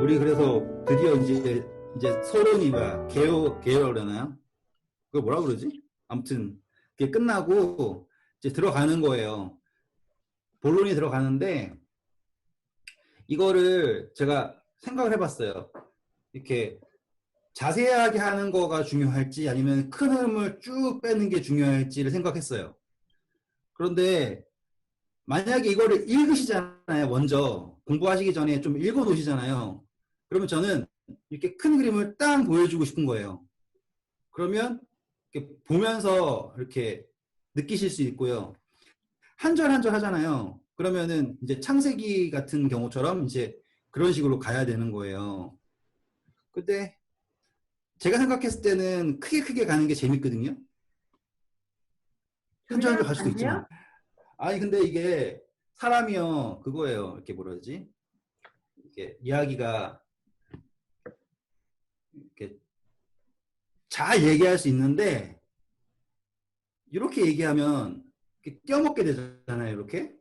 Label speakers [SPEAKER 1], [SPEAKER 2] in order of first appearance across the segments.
[SPEAKER 1] 우리 그래서 드디어 이제 서론이 뭐야? 개요라고 그러나요? 그거 뭐라 그러지? 아무튼 그게 끝나고 이제 들어가는 거예요. 본론이 들어가는데 이거를 제가 생각을 해봤어요. 이렇게 자세하게 하는 거가 중요할지 아니면 큰 흐름을 쭉 빼는 게 중요할지를 생각했어요. 그런데 만약에 이거를 읽으시잖아요. 먼저 공부하시기 전에 좀 읽어 놓으시잖아요. 그러면 저는 이렇게 큰 그림을 딱 보여주고 싶은 거예요. 그러면 이렇게 보면서 이렇게 느끼실 수 있고요. 한 절 한 절 하잖아요. 그러면은 이제 창세기 같은 경우처럼 이제 그런 식으로 가야 되는 거예요. 근데 제가 생각했을 때는 크게 가는 게 재밌거든요. 한 절 한 절 갈 수도 있지만. 아니 근데 이게 사람이요 그거예요. 이렇게 뭐라 그러지? 이렇게 이야기가 이렇게 잘 얘기할 수 있는데 이렇게 얘기하면 이렇게 껴먹게 되잖아요. 이렇게.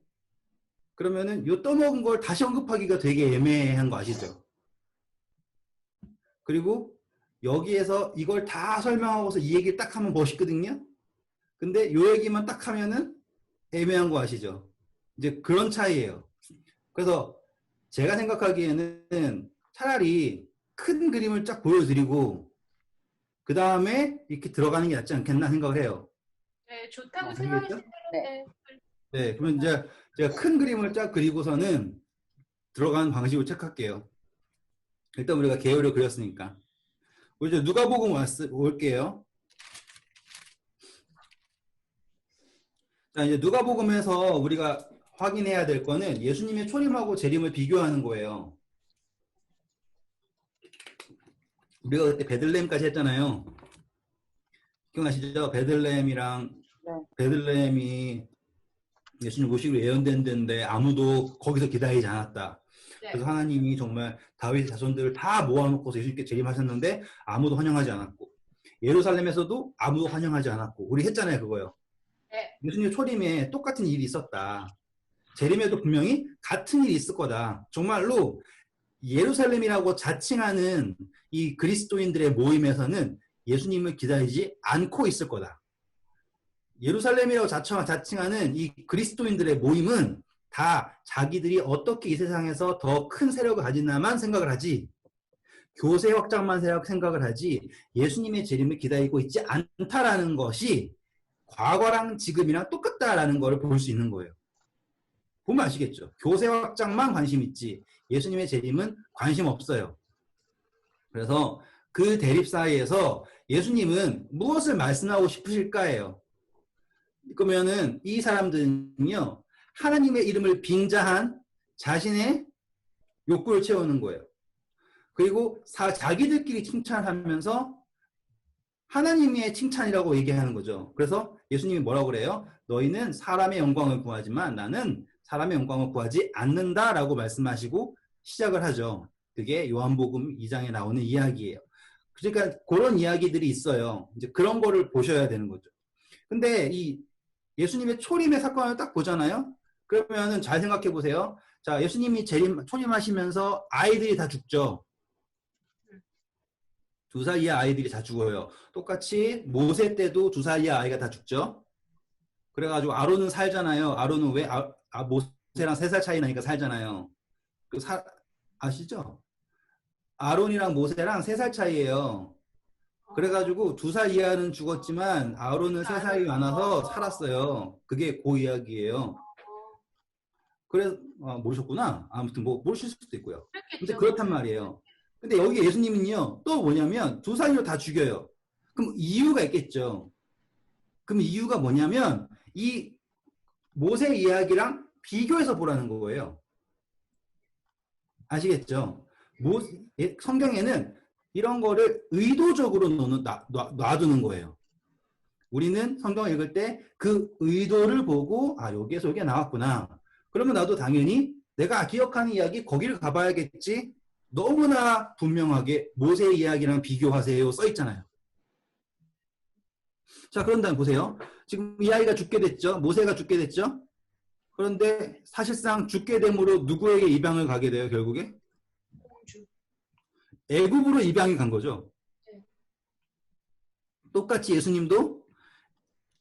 [SPEAKER 1] 그러면은 요 떠먹은 걸 다시 언급하기가 되게 애매한 거 아시죠? 그리고 여기에서 이걸 다 설명하고서 이 얘기를 딱 하면 멋있거든요. 근데 요 얘기만 딱 하면은 애매한 거 아시죠? 이제 그런 차이예요. 그래서 제가 생각하기에는 차라리 큰 그림을 쫙 보여드리고 그 다음에 이렇게 들어가는 게 낫지 않겠나 생각을 해요.
[SPEAKER 2] 네, 좋다고 생각했을 때는
[SPEAKER 1] 네, 그러면 이제 제가 큰 그림을 쫙 그리고서는 들어가는 방식으로 체크할게요. 일단 우리가 개요를 그렸으니까. 우리 이제 누가복음 올게요. 자, 이제 누가복음에서 우리가 확인해야 될 거는 예수님의 초림하고 재림을 비교하는 거예요. 우리가 그때 베들레헴까지 했잖아요. 기억나시죠? 베들레헴이 예수님 모시기로 예언된 데인데 아무도 거기서 기다리지 않았다.
[SPEAKER 2] 네.
[SPEAKER 1] 그래서 하나님이 정말 다윗의 자손들을 다 모아놓고서 예수님께 재림하셨는데 아무도 환영하지 않았고 예루살렘에서도 아무도 환영하지 않았고 우리 했잖아요 그거요.
[SPEAKER 2] 네.
[SPEAKER 1] 예수님 초림에 똑같은 일이 있었다. 재림에도 분명히 같은 일이 있을 거다. 정말로 예루살렘이라고 자칭하는 이 그리스도인들의 모임에서는 예수님을 기다리지 않고 있을 거다. 예루살렘이라고 자칭하는 이 그리스도인들의 모임은 다 자기들이 어떻게 이 세상에서 더 큰 세력을 가지나만 생각을 하지 교세 확장만 생각을 하지 예수님의 재림을 기다리고 있지 않다라는 것이 과거랑 지금이랑 똑같다라는 걸 볼 수 있는 거예요. 보면 아시겠죠? 교세 확장만 관심 있지 예수님의 재림은 관심 없어요. 그래서 그 대립 사이에서 예수님은 무엇을 말씀하고 싶으실까예요. 그러면은 이 사람들은요 하나님의 이름을 빙자한 자신의 욕구를 채우는 거예요. 그리고 자기들끼리 칭찬하면서 하나님의 칭찬이라고 얘기하는 거죠. 그래서 예수님이 뭐라고 그래요? 너희는 사람의 영광을 구하지만 나는 사람의 영광을 구하지 않는다라고 말씀하시고 시작을 하죠. 그게 요한복음 2장에 나오는 이야기예요. 그러니까 그런 이야기들이 있어요. 이제 그런 거를 보셔야 되는 거죠. 근데 이 예수님의 초림의 사건을 딱 보잖아요. 그러면은 잘 생각해 보세요. 자, 예수님이 초림하시면서 아이들이 다 죽죠. 2살 이하 아이들이 다 죽어요. 똑같이 모세 때도 2살 이하 아이가 다 죽죠. 그래가지고 아론은 살잖아요. 아론은 왜 모세랑 3살 차이 나니까 살잖아요. 아시죠? 아론이랑 모세랑 3살 차이예요. 그래가지고 2살 이하는 죽었지만 아론은 3살이 많아서 살았어요. 그게 그 이야기예요. 그래서 모르셨구나. 아무튼 뭐 모르실 수도 있고요. 근데 그렇단 말이에요. 근데 여기 예수님은요 또 뭐냐면 2살로 다 죽여요. 그럼 이유가 있겠죠. 그럼 이유가 뭐냐면 이 모세 이야기랑 비교해서 보라는 거예요. 아시겠죠? 성경에는 이런 거를 의도적으로 놔두는 거예요. 우리는 성경을 읽을 때 그 의도를 보고 여기에서 여기가 나왔구나. 그러면 나도 당연히 내가 기억하는 이야기 거기를 가봐야겠지. 너무나 분명하게 모세 이야기랑 비교하세요 써 있잖아요. 자, 그런 다음 보세요. 지금 이 아이가 죽게 됐죠. 모세가 죽게 됐죠. 그런데 사실상 죽게 됨으로 누구에게 입양을 가게 돼요 결국에?
[SPEAKER 2] 공주.
[SPEAKER 1] 애굽으로 입양이 간 거죠.
[SPEAKER 2] 네.
[SPEAKER 1] 똑같이 예수님도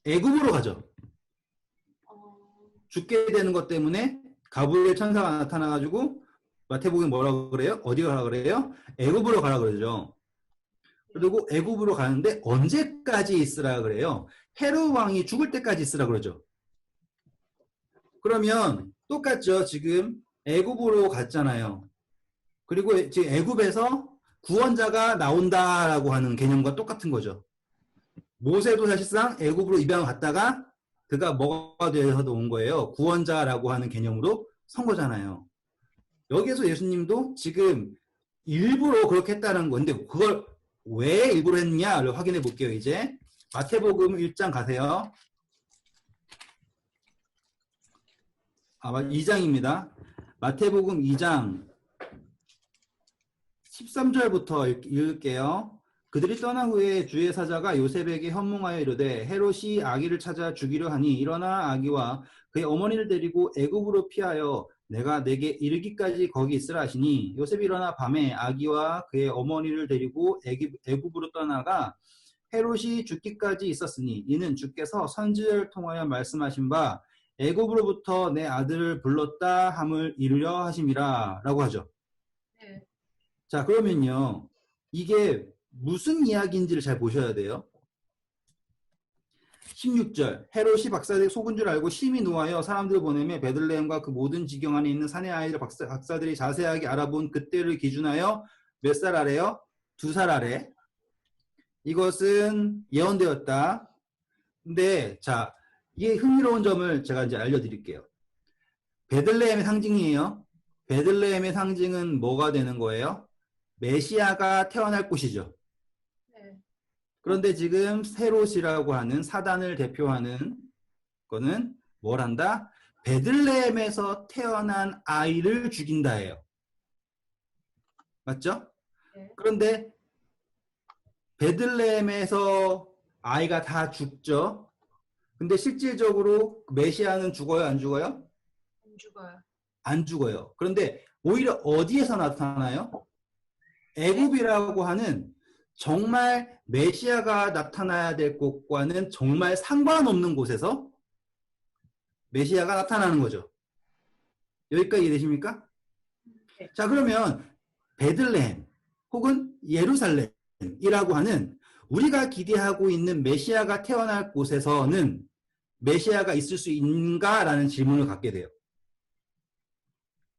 [SPEAKER 1] 애굽으로 가죠. 죽게 되는 것 때문에 가브리엘 천사가 나타나가지고 마태복음에 뭐라고 그래요? 어디 가라 그래요? 애굽으로 가라 그러죠. 그리고 애굽으로 가는데 언제까지 있으라 그래요? 헤롯 왕이 죽을 때까지 있으라 그러죠. 그러면 똑같죠. 지금 애굽으로 갔잖아요. 그리고 지금 애굽에서 구원자가 나온다라고 하는 개념과 똑같은 거죠. 모세도 사실상 애굽으로 입양을 갔다가 그가 뭐가 되어서 온 거예요? 구원자라고 하는 개념으로 선 거잖아요. 여기에서 예수님도 지금 일부러 그렇게 했다는 건데 그걸 왜 일부러 했느냐를 확인해 볼게요. 이제 마태복음 1장 가세요. 2장입니다. 마태복음 2장 13절부터 읽을게요. 그들이 떠난 후에 주의 사자가 요셉에게 현몽하여 이르되 헤롯이 아기를 찾아 죽이려 하니 일어나 아기와 그의 어머니를 데리고 애굽으로 피하여 내가 내게 이르기까지 거기 있으라 하시니 요셉이 일어나 밤에 아기와 그의 어머니를 데리고 애굽으로 떠나가 헤롯이 죽기까지 있었으니 이는 주께서 선지자를 통하여 말씀하신 바 애굽으로부터 내 아들을 불렀다 함을 이루려 하심이라 라고 하죠.
[SPEAKER 2] 네.
[SPEAKER 1] 자, 그러면요. 이게 무슨 이야기인지를 잘 보셔야 돼요. 16절 헤롯이 박사들이 속은 줄 알고 심히 노하여 사람들을 보내며 베들레헴과 그 모든 지경 안에 있는 사내 아이들 박사들이 자세하게 알아본 그때를 기준하여 몇 살 아래요? 2살 아래. 이것은 예언되었다. 근데 자, 이게 흥미로운 점을 제가 이제 알려드릴게요. 베들레헴의 상징이에요. 베들레헴의 상징은 뭐가 되는 거예요? 메시아가 태어날 곳이죠.
[SPEAKER 2] 네.
[SPEAKER 1] 그런데 지금 헤롯이라고 하는 사단을 대표하는 거는 뭘 한다? 베들레헴에서 태어난 아이를 죽인다예요. 맞죠?
[SPEAKER 2] 네.
[SPEAKER 1] 그런데 베들레헴에서 아이가 다 죽죠. 근데 실질적으로 메시아는 죽어요, 안 죽어요?
[SPEAKER 2] 안 죽어요.
[SPEAKER 1] 안 죽어요. 그런데 오히려 어디에서 나타나요? 애굽이라고 하는 정말 메시아가 나타나야 될 곳과는 정말 상관없는 곳에서 메시아가 나타나는 거죠. 여기까지 이해되십니까?
[SPEAKER 2] 네.
[SPEAKER 1] 자, 그러면 베들레헴 혹은 예루살렘이라고 하는 우리가 기대하고 있는 메시아가 태어날 곳에서는 메시아가 있을 수 있는가라는 질문을 갖게 돼요.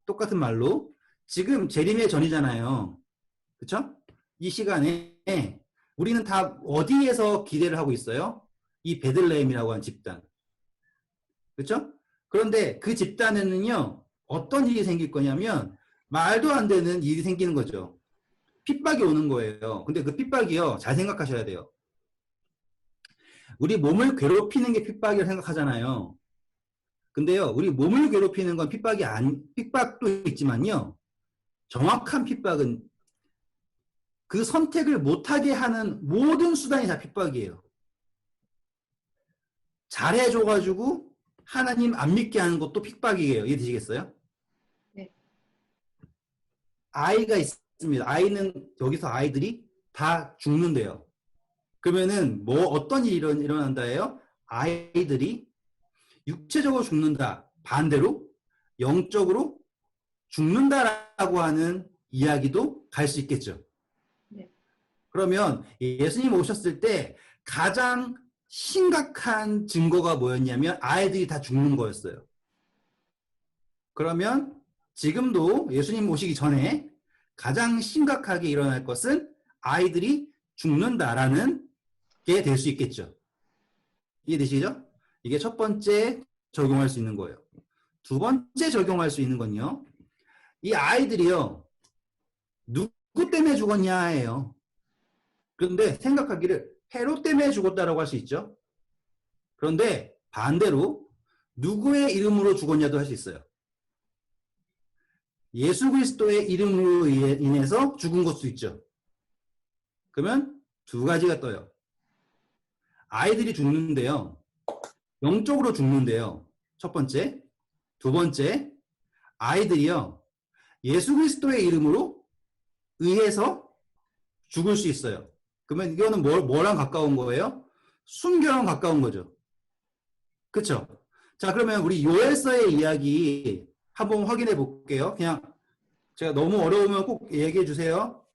[SPEAKER 1] 똑같은 말로 지금 재림의 전이잖아요. 그렇죠? 이 시간에 우리는 다 어디에서 기대를 하고 있어요? 이 베들레헴이라고 하는 집단. 그렇죠? 그런데 그 집단에는요. 어떤 일이 생길 거냐면 말도 안 되는 일이 생기는 거죠. 핍박이 오는 거예요. 근데 그 핍박이요. 잘 생각하셔야 돼요. 우리 몸을 괴롭히는 게 핍박이라고 생각하잖아요. 근데요. 우리 몸을 괴롭히는 건 핍박도 있지만요. 정확한 핍박은 그 선택을 못하게 하는 모든 수단이 다 핍박이에요. 잘해줘가지고 하나님 안 믿게 하는 것도 핍박이에요. 이해되시겠어요?
[SPEAKER 2] 네.
[SPEAKER 1] 아이가 있습니다. 아이는 여기서 아이들이 다 죽는데요. 그러면은 뭐 어떤 일이 일어난다예요? 아이들이 육체적으로 죽는다. 반대로 영적으로 죽는다라고 하는 이야기도 갈 수 있겠죠.
[SPEAKER 2] 네.
[SPEAKER 1] 그러면 예수님 오셨을 때 가장 심각한 증거가 뭐였냐면 아이들이 다 죽는 거였어요. 그러면 지금도 예수님 오시기 전에 가장 심각하게 일어날 것은 아이들이 죽는다라는 게 될 수 있겠죠. 이해되시죠? 이게 첫 번째 적용할 수 있는 거예요. 두 번째 적용할 수 있는 건요. 이 아이들이요. 누구 때문에 죽었냐예요. 그런데 생각하기를 헤롯 때문에 죽었다라고 할 수 있죠. 그런데 반대로 누구의 이름으로 죽었냐도 할 수 있어요. 예수 그리스도의 이름으로 인해서 죽은 것도 있죠. 그러면 두 가지가 떠요. 아이들이 죽는데요. 영적으로 죽는데요. 첫 번째. 두 번째. 아이들이요. 예수 그리스도의 이름으로 의해서 죽을 수 있어요. 그러면 이거는 뭐랑 가까운 거예요? 순교랑 가까운 거죠. 그쵸? 자, 그러면 우리 요엘서의 이야기 한번 확인해 볼게요. 그냥 제가 너무 어려우면 꼭 얘기해 주세요.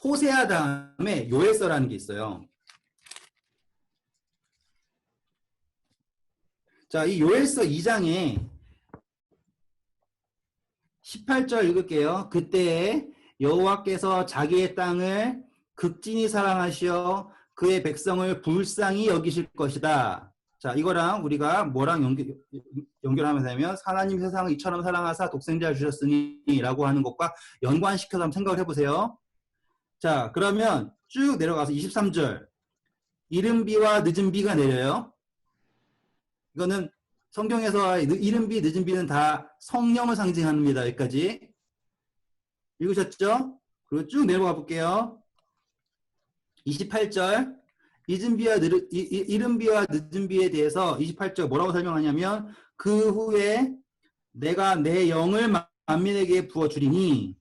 [SPEAKER 1] 호세아 다음에 요엘서라는 게 있어요. 자, 이 요엘서 2장에 18절 읽을게요. 그때에 여호와께서 자기의 땅을 극진히 사랑하시어 그의 백성을 불쌍히 여기실 것이다. 자, 이거랑 우리가 뭐랑 연결하면 되면 하나님 세상을 이처럼 사랑하사 독생자를 주셨으니 라고 하는 것과 연관시켜서 한번 생각을 해보세요. 자, 그러면 쭉 내려가서 23절 이른 비와 늦은 비가 내려요. 이거는 성경에서 이른 비, 늦은 비는 다 성령을 상징합니다. 여기까지. 읽으셨죠? 그리고 쭉 내려가 볼게요. 28절. 이른 비와 늦은 비에 대해서 28절 뭐라고 설명하냐면 그 후에 내가 내 영을 만민에게 부어주리니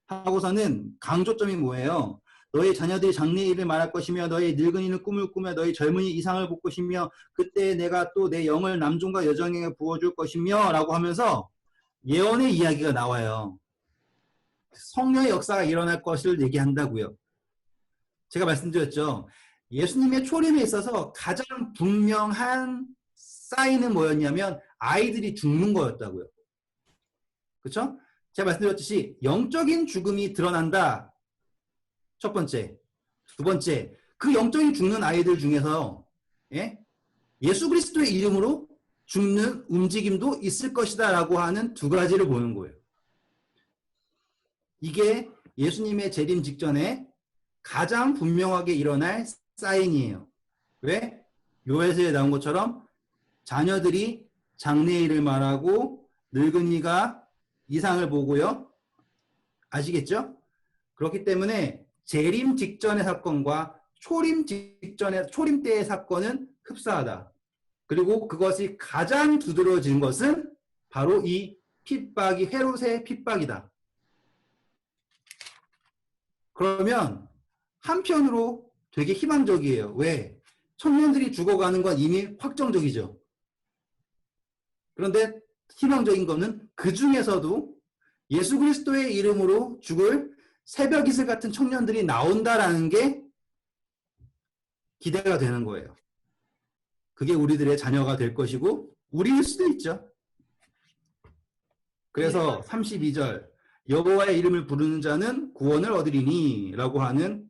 [SPEAKER 1] 하고서는 강조점이 뭐예요? 너희 자녀들이 장래일을 말할 것이며 너희 늙은이는 꿈을 꾸며 너희 젊은이 이상을 볼 것이며 그때 내가 또 내 영을 남종과 여종에게 부어줄 것이며 라고 하면서 예언의 이야기가 나와요. 성령의 역사가 일어날 것을 얘기한다고요. 제가 말씀드렸죠. 예수님의 초림에 있어서 가장 분명한 사인은 뭐였냐면 아이들이 죽는 거였다고요. 그렇죠? 제가 말씀드렸듯이 영적인 죽음이 드러난다. 첫 번째. 두 번째, 그 영적인 죽는 아이들 중에서 예수 그리스도의 이름으로 죽는 움직임도 있을 것이다 라고 하는 두 가지를 보는 거예요. 이게 예수님의 재림 직전에 가장 분명하게 일어날 사인이에요. 왜? 요엘서에 나온 것처럼 자녀들이 장래일을 말하고 늙은이가 이상을 보고요. 아시겠죠? 그렇기 때문에 재림 직전의 사건과 초림 때의 사건은 흡사하다. 그리고 그것이 가장 두드러진 것은 바로 이 핍박이 헤롯의 핍박이다. 그러면 한편으로 되게 희망적이에요. 왜? 청년들이 죽어가는 건 이미 확정적이죠. 그런데 희망적인 거는 그 중에서도 예수 그리스도의 이름으로 죽을 새벽 이슬 같은 청년들이 나온다라는 게 기대가 되는 거예요. 그게 우리들의 자녀가 될 것이고 우리일 수도 있죠. 그래서 32절 여호와의 이름을 부르는 자는 구원을 얻으리니 라고 하는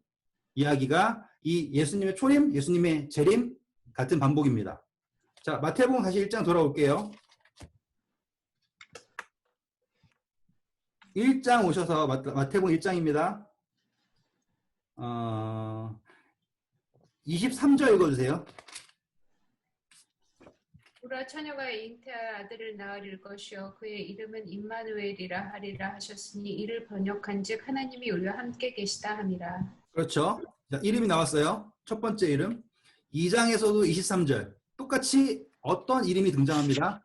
[SPEAKER 1] 이야기가 이 예수님의 초림, 예수님의 재림 같은 반복입니다. 자, 마태복음 다시 1장 돌아올게요. 1장 오셔서 마태복음 1장입니다. 23절 읽어주세요.
[SPEAKER 2] 보라 처녀가 잉태할 아들을 낳으릴 것이요 그의 이름은 임마누엘이라 하리라 하셨으니 이를 번역한즉 하나님이 우리와 함께 계시다 함이라.
[SPEAKER 1] 그렇죠. 자, 이름이 나왔어요. 첫 번째 이름. 2장에서도 23절. 똑같이 어떤 이름이 등장합니다.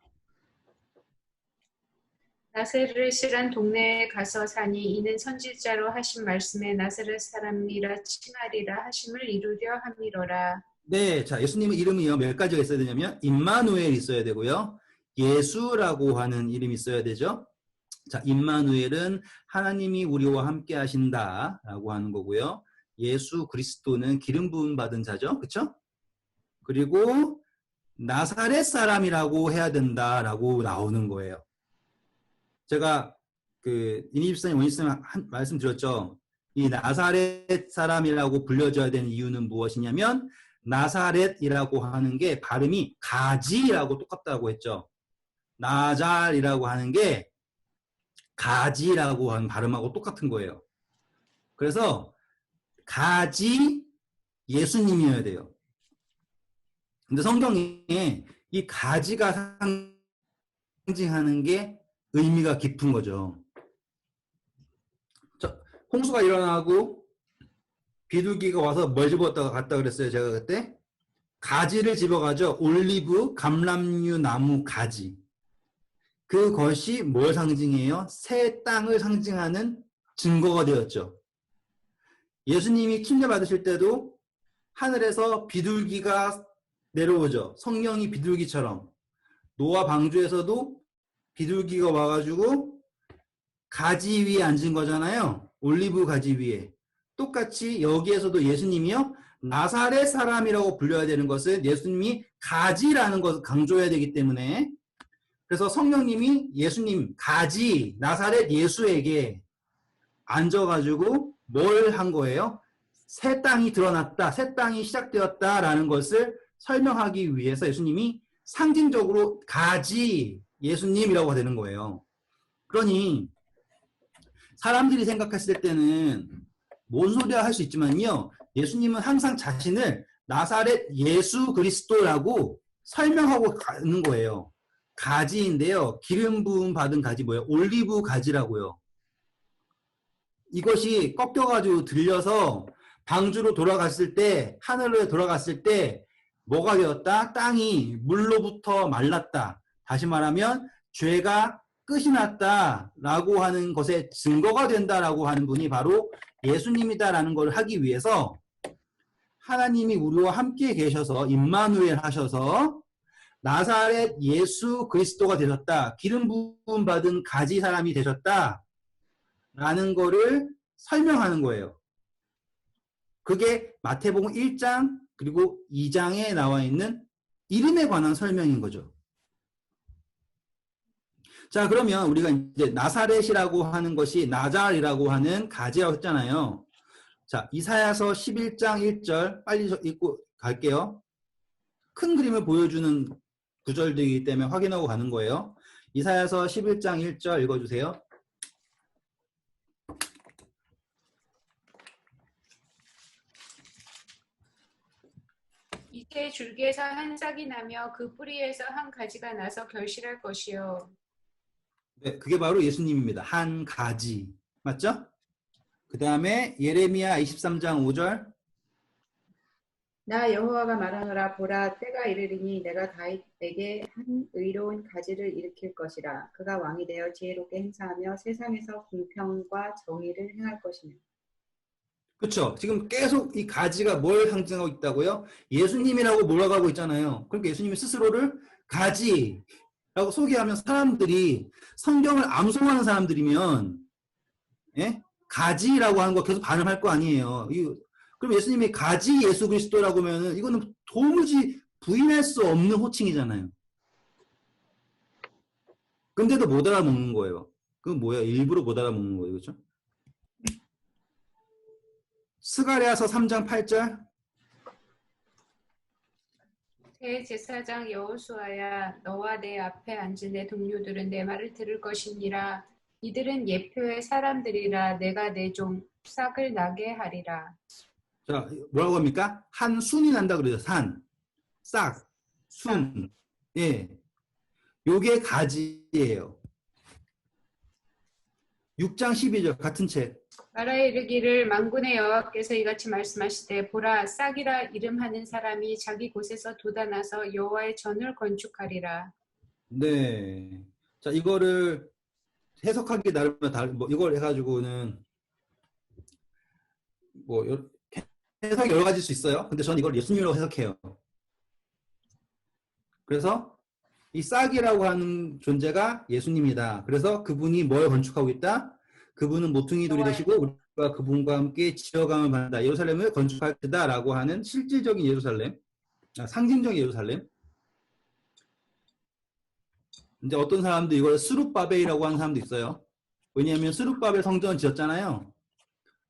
[SPEAKER 2] 나사렛이란 동네에 가서 사니 이는 선지자로 하신 말씀에 나사렛 사람이라 칭하리라 하심을 이루려 함이로라.
[SPEAKER 1] 네, 자, 예수님의 이름이 몇 가지가 있어야 되냐면 임마누엘 있어야 되고요. 예수라고 하는 이름이 있어야 되죠. 자, 임마누엘은 하나님이 우리와 함께 하신다라고 하는 거고요. 예수 그리스도는 기름 부음 받은 자죠. 그렇죠? 그리고 나사렛 사람이라고 해야 된다라고 나오는 거예요. 제가 이니집사님 원집사님 말씀드렸죠. 이 나사렛 사람이라고 불려져야 되는 이유는 무엇이냐면 나사렛이라고 하는 게 발음이 가지라고 똑같다고 했죠. 나잘이라고 하는 게 가지라고 하는 발음하고 똑같은 거예요. 그래서 가지 예수님이어야 돼요. 근데 성경에 이 가지가 상징하는 게 의미가 깊은 거죠. 홍수가 일어나고 비둘기가 와서 뭘 집었다가 갔다 그랬어요. 제가 그때 가지를 집어가죠. 올리브 감람류 나무 가지. 그것이 뭘 상징해요? 새 땅을 상징하는 증거가 되었죠. 예수님이 침례 받으실 때도 하늘에서 비둘기가 내려오죠. 성령이 비둘기처럼. 노아 방주에서도 비둘기가 와가지고 가지 위에 앉은 거잖아요. 올리브 가지 위에. 똑같이 여기에서도 예수님이요. 나사렛 사람이라고 불려야 되는 것은 예수님이 가지라는 것을 강조해야 되기 때문에 그래서 성령님이 예수님 가지 나사렛 예수에게 앉아가지고 뭘 한 거예요? 새 땅이 드러났다. 새 땅이 시작되었다라는 것을 설명하기 위해서 예수님이 상징적으로 가지 예수님이라고 되는 거예요. 그러니 사람들이 생각했을 때는 뭔 소리야 할 수 있지만요. 예수님은 항상 자신을 나사렛 예수 그리스도라고 설명하고 가는 거예요. 가지인데요. 기름 부음 받은 가지 뭐예요? 올리브 가지라고요. 이것이 꺾여가지고 들려서 방주로 돌아갔을 때 하늘로 돌아갔을 때 뭐가 되었다? 땅이 물로부터 말랐다. 다시 말하면 죄가 끝이 났다라고 하는 것에 증거가 된다라고 하는 분이 바로 예수님이다라는 걸 하기 위해서 하나님이 우리와 함께 계셔서 임마누엘 하셔서 나사렛 예수 그리스도가 되셨다. 기름 부음 받은 가지 사람이 되셨다. 라는 거를 설명하는 거예요. 그게 마태복음 1장 그리고 2장에 나와 있는 이름에 관한 설명인 거죠. 자, 그러면 우리가 이제 나사렛이라고 하는 것이 나잘이라고 하는 가지라고 했잖아요. 자, 이사야서 11장 1절 빨리 읽고 갈게요. 큰 그림을 보여주는 구절들이기 때문에 확인하고 가는 거예요. 이사야서 11장 1절 읽어주세요.
[SPEAKER 2] 이때 줄기에서 한 싹이 나며 그 뿌리에서 한 가지가 나서 결실할 것이요.
[SPEAKER 1] 네, 그게 바로 예수님입니다. 한 가지. 맞죠? 그 다음에 예레미야 23장 5절.
[SPEAKER 3] 나 여호와가 말하노라. 보라, 때가 이르리니 내가 다윗에게 한 의로운 가지를 일으킬 것이라. 그가 왕이 되어 지혜롭게 행사하며 세상에서 공평과 정의를 행할 것이며.
[SPEAKER 1] 그렇죠. 지금 계속 이 가지가 뭘 상징하고 있다고요? 예수님이라고 몰아가고 있잖아요. 그러니까 예수님이 스스로를 가지라고 소개하면 사람들이 성경을 암송하는 사람들이면 예? 가지라고 하는 거 계속 반응할 거 아니에요. 그럼 예수님이 가지 예수 그리스도라고 하면은 이거는 도무지 부인할 수 없는 호칭이잖아요. 근데도 못 알아먹는 거예요. 그건 뭐야? 일부러 못 알아먹는 거예요. 그렇죠? 스가랴서 3장 8절.
[SPEAKER 2] 대제사장 여호수아야, 너와 내 앞에 앉은 내 동료들은 내 말을 들을 것이니라. 이들은 예표의 사람들이라. 내가 내 종 싹을 나게 하리라.
[SPEAKER 1] 자, 뭐라고 합니까? 한 순이 난다 그러죠. 산, 싹, 순. 예. 요게 가지예요. 6장 12절 같은 책.
[SPEAKER 2] 말하여 이르기를 만군의 여호와께서 이같이 말씀하시되 보라, 싹이라 이름하는 사람이 자기 곳에서 돋아나서 여호와의 전을 건축하리라.
[SPEAKER 1] 네. 자, 이거를 해석하기 나름은 뭐 이걸 해가지고는 뭐 해석이 여러 가지일 수 있어요. 근데 저는 이걸 예수님으로 해석해요. 그래서 이 싹이라고 하는 존재가 예수님이다. 그래서 그분이 뭘 건축하고 있다? 그분은 모퉁이 돌이 되시고 우리가 그분과 함께 지어감을 받는다. 예루살렘을 건축할 테다라고 하는 실질적인 예루살렘, 상징적인 예루살렘. 이제 어떤 사람도 이걸 스룹바벨이라고 하는 사람도 있어요. 왜냐하면 스룹바벨 성전을 지었잖아요.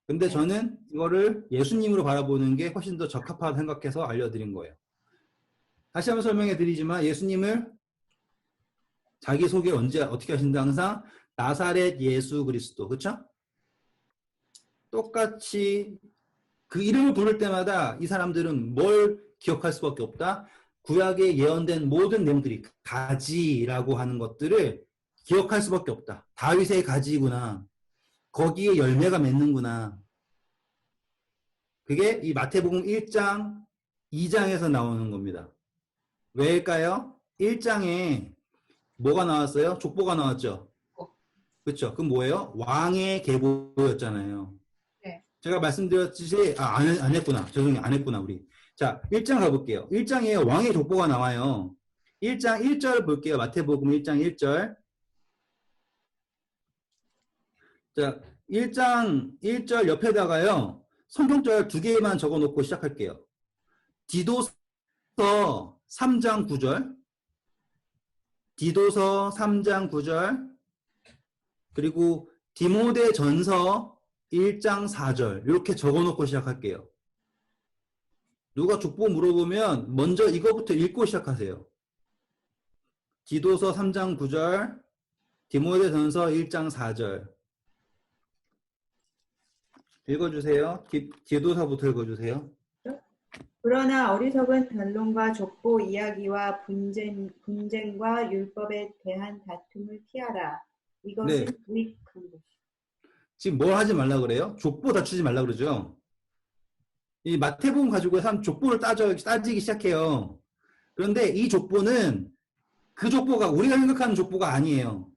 [SPEAKER 1] 근데 저는 이거를 예수님으로 바라보는 게 훨씬 더 적합하다고 생각해서 알려드린 거예요. 다시 한번 설명해 드리지만 예수님을 자기소개 언제 어떻게 하신다? 항상 나사렛 예수 그리스도. 그렇죠? 똑같이 그 이름을 부를 때마다 이 사람들은 뭘 기억할 수밖에 없다? 구약에 예언된 모든 내용들이 가지라고 하는 것들을 기억할 수밖에 없다. 다윗의 가지구나. 거기에 열매가 맺는구나. 그게 이 마태복음 1장, 2장에서 나오는 겁니다. 왜일까요? 1장에 뭐가 나왔어요? 족보가 나왔죠? 그렇죠. 그럼 뭐예요? 왕의 계보였잖아요.
[SPEAKER 2] 네.
[SPEAKER 1] 제가 말씀드렸듯이, 안 했구나. 죄송해요. 안 했구나, 우리. 자, 1장 가볼게요. 1장에 왕의 족보가 나와요. 1장 1절 볼게요. 마태복음 1장 1절. 자, 1장 1절 옆에다가요. 성경절 2개만 적어 놓고 시작할게요. 디도서 3장 9절. 디도서 3장 9절. 그리고 디모데전서 1장 4절. 이렇게 적어 놓고 시작할게요. 누가 족보 물어보면 먼저 이거부터 읽고 시작하세요. 디도서 3장 9절, 디모데전서 1장 4절. 읽어주세요. 디도서부터 읽어주세요.
[SPEAKER 3] 그러나 어리석은 변론과 족보 이야기와 분쟁과 율법에 대한 다툼을 피하라. 이것은
[SPEAKER 1] 네.
[SPEAKER 3] 무익한 것이다.
[SPEAKER 1] 지금 뭘 하지 말라 그래요? 족보 다투지 말라 그러죠? 이 마태복음 가지고 족보를 따지기 시작해요. 그런데 이 족보는 그 족보가 우리가 생각하는 족보가 아니에요.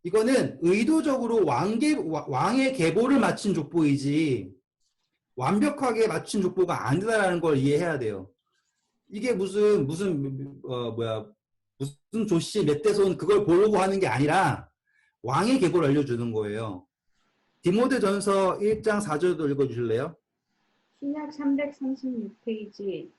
[SPEAKER 1] 이거는 의도적으로 왕의 계보를 맞춘 족보이지 완벽하게 맞춘 족보가 아니다라는 걸 이해해야 돼요. 이게 무슨 조씨 몇 대손 그걸 보려고 하는 게 아니라 왕의 계보를 알려주는 거예요. 디모데전서 1장 4절도 읽어주실래요?
[SPEAKER 3] 신약 336페이지.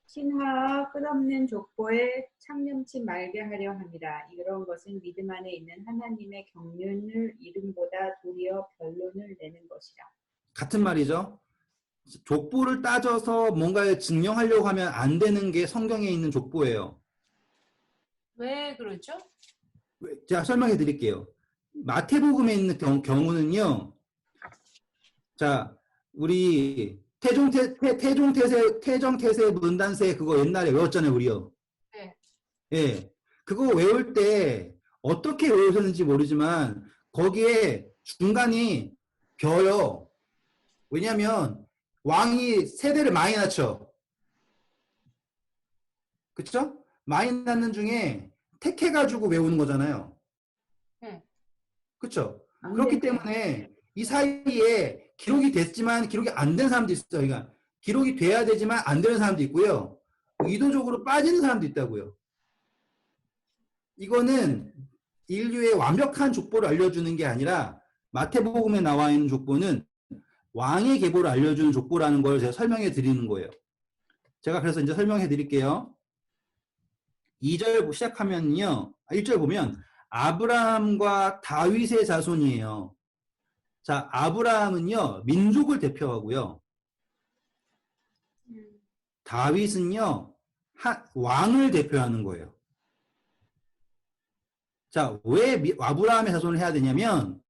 [SPEAKER 3] 신하와 끝없는 족보에 창념치 말게 하려 함이라. 이런 것은 믿음 안에 있는 하나님의 경륜을 이름보다 도리어 변론을 내는 것이라.
[SPEAKER 1] 같은 말이죠. 족보를 따져서 뭔가를 증명하려고 하면 안 되는 게 성경에 있는 족보예요.
[SPEAKER 2] 왜 그러죠?
[SPEAKER 1] 제가 설명해 드릴게요. 마태복음에 있는 경우는요. 자, 우리 태종태세 문단세 그거 옛날에 외웠잖아요, 우리요.
[SPEAKER 2] 네.
[SPEAKER 1] 예. 그거 외울 때 어떻게 외우셨는지 모르지만 거기에 중간이 벼요. 왜냐면 왕이 세대를 많이 낳죠. 그쵸? 많이 낳는 중에 택해가지고 외우는 거잖아요.
[SPEAKER 2] 네.
[SPEAKER 1] 그쵸? 그렇기 때문에 이 사이에 기록이 됐지만 기록이 안 된 사람도 있어요. 그러니까 기록이 돼야 되지만 안 되는 사람도 있고요. 의도적으로 빠지는 사람도 있다고요. 이거는 인류의 완벽한 족보를 알려주는 게 아니라 마태복음에 나와 있는 족보는 왕의 계보를 알려주는 족보라는 걸 제가 설명해 드리는 거예요. 제가 그래서 이제 설명해 드릴게요. 2절 시작하면요. 1절 보면 아브라함과 다윗의 자손이에요. 자, 아브라함은요. 민족을 대표하고요. 다윗은요. 왕을 대표하는 거예요. 자, 왜 아브라함의 자손을 해야 되냐면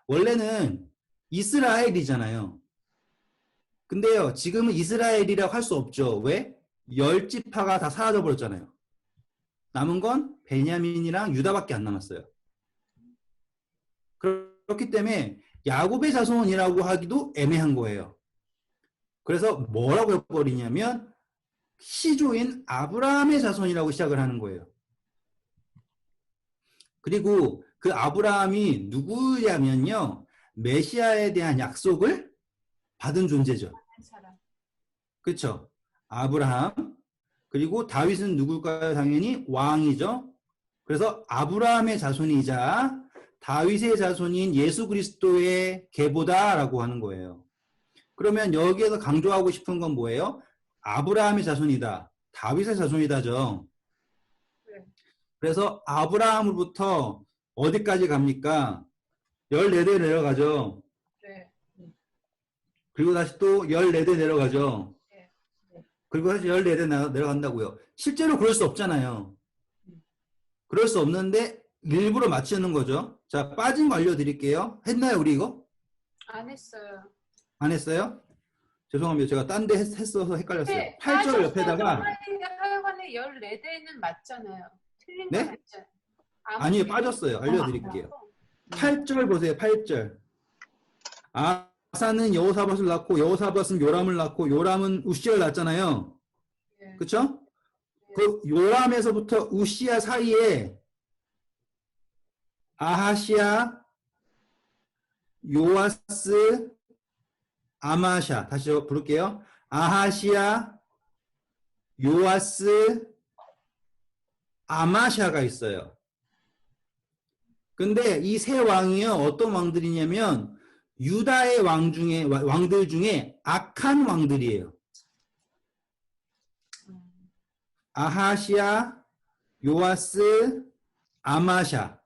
[SPEAKER 1] 원래는 이스라엘이잖아요. 근데요, 지금은 이스라엘이라고 할 수 없죠. 왜? 10지파가 다 사라져 버렸잖아요. 남은 건 베냐민이랑 유다밖에 안 남았어요. 그렇기 때문에 야곱의 자손이라고 하기도 애매한 거예요. 그래서 뭐라고 해버리냐면 시조인 아브라함의 자손이라고 시작을 하는 거예요. 그리고 그 아브라함이 누구냐면요. 메시아에 대한 약속을 받은 존재죠. 그렇죠? 아브라함. 그리고 다윗은 누굴까요? 당연히 왕이죠. 그래서 아브라함의 자손이자 다윗의 자손인 예수 그리스도의 계보다라고 하는 거예요. 그러면 여기에서 강조하고 싶은 건 뭐예요? 아브라함의 자손이다. 다윗의 자손이다죠. 그래서 아브라함으로부터 어디까지 갑니까? 14대 내려가죠.
[SPEAKER 2] 네.
[SPEAKER 1] 그리고 다시 또 14대 내려가죠. 그리고 다시 14대 내려간다고요. 실제로 그럴 수 없잖아요. 그럴 수 없는데 일부러 맞추는 거죠. 자, 빠진 거 알려드릴게요. 했나요, 우리 이거?
[SPEAKER 2] 안 했어요.
[SPEAKER 1] 안 했어요? 죄송합니다. 제가 딴 데 했어서 헷갈렸어요.
[SPEAKER 2] 네,
[SPEAKER 1] 8절 옆에다가
[SPEAKER 2] 하여간에 14대는 맞잖아요. 틀린 거
[SPEAKER 1] 네?
[SPEAKER 2] 맞잖아요.
[SPEAKER 1] 아니요, 빠졌어요. 알려드릴게요. 8절 보세요. 8절. 아사는 여호사밧을 낳고 여호사밧은 요람을 낳고 요람은 우시아를 낳았잖아요.
[SPEAKER 2] 네.
[SPEAKER 1] 그쵸? 그 요람에서부터 우시아 사이에 아하시아, 요아스, 아마샤. 다시 부를게요. 아하시아, 요아스, 아마샤가 있어요. 근데 이 세 왕이요, 어떤 왕들이냐면 유다의 왕들 중에 악한 왕들이에요. 아하시아, 요아스, 아마샤.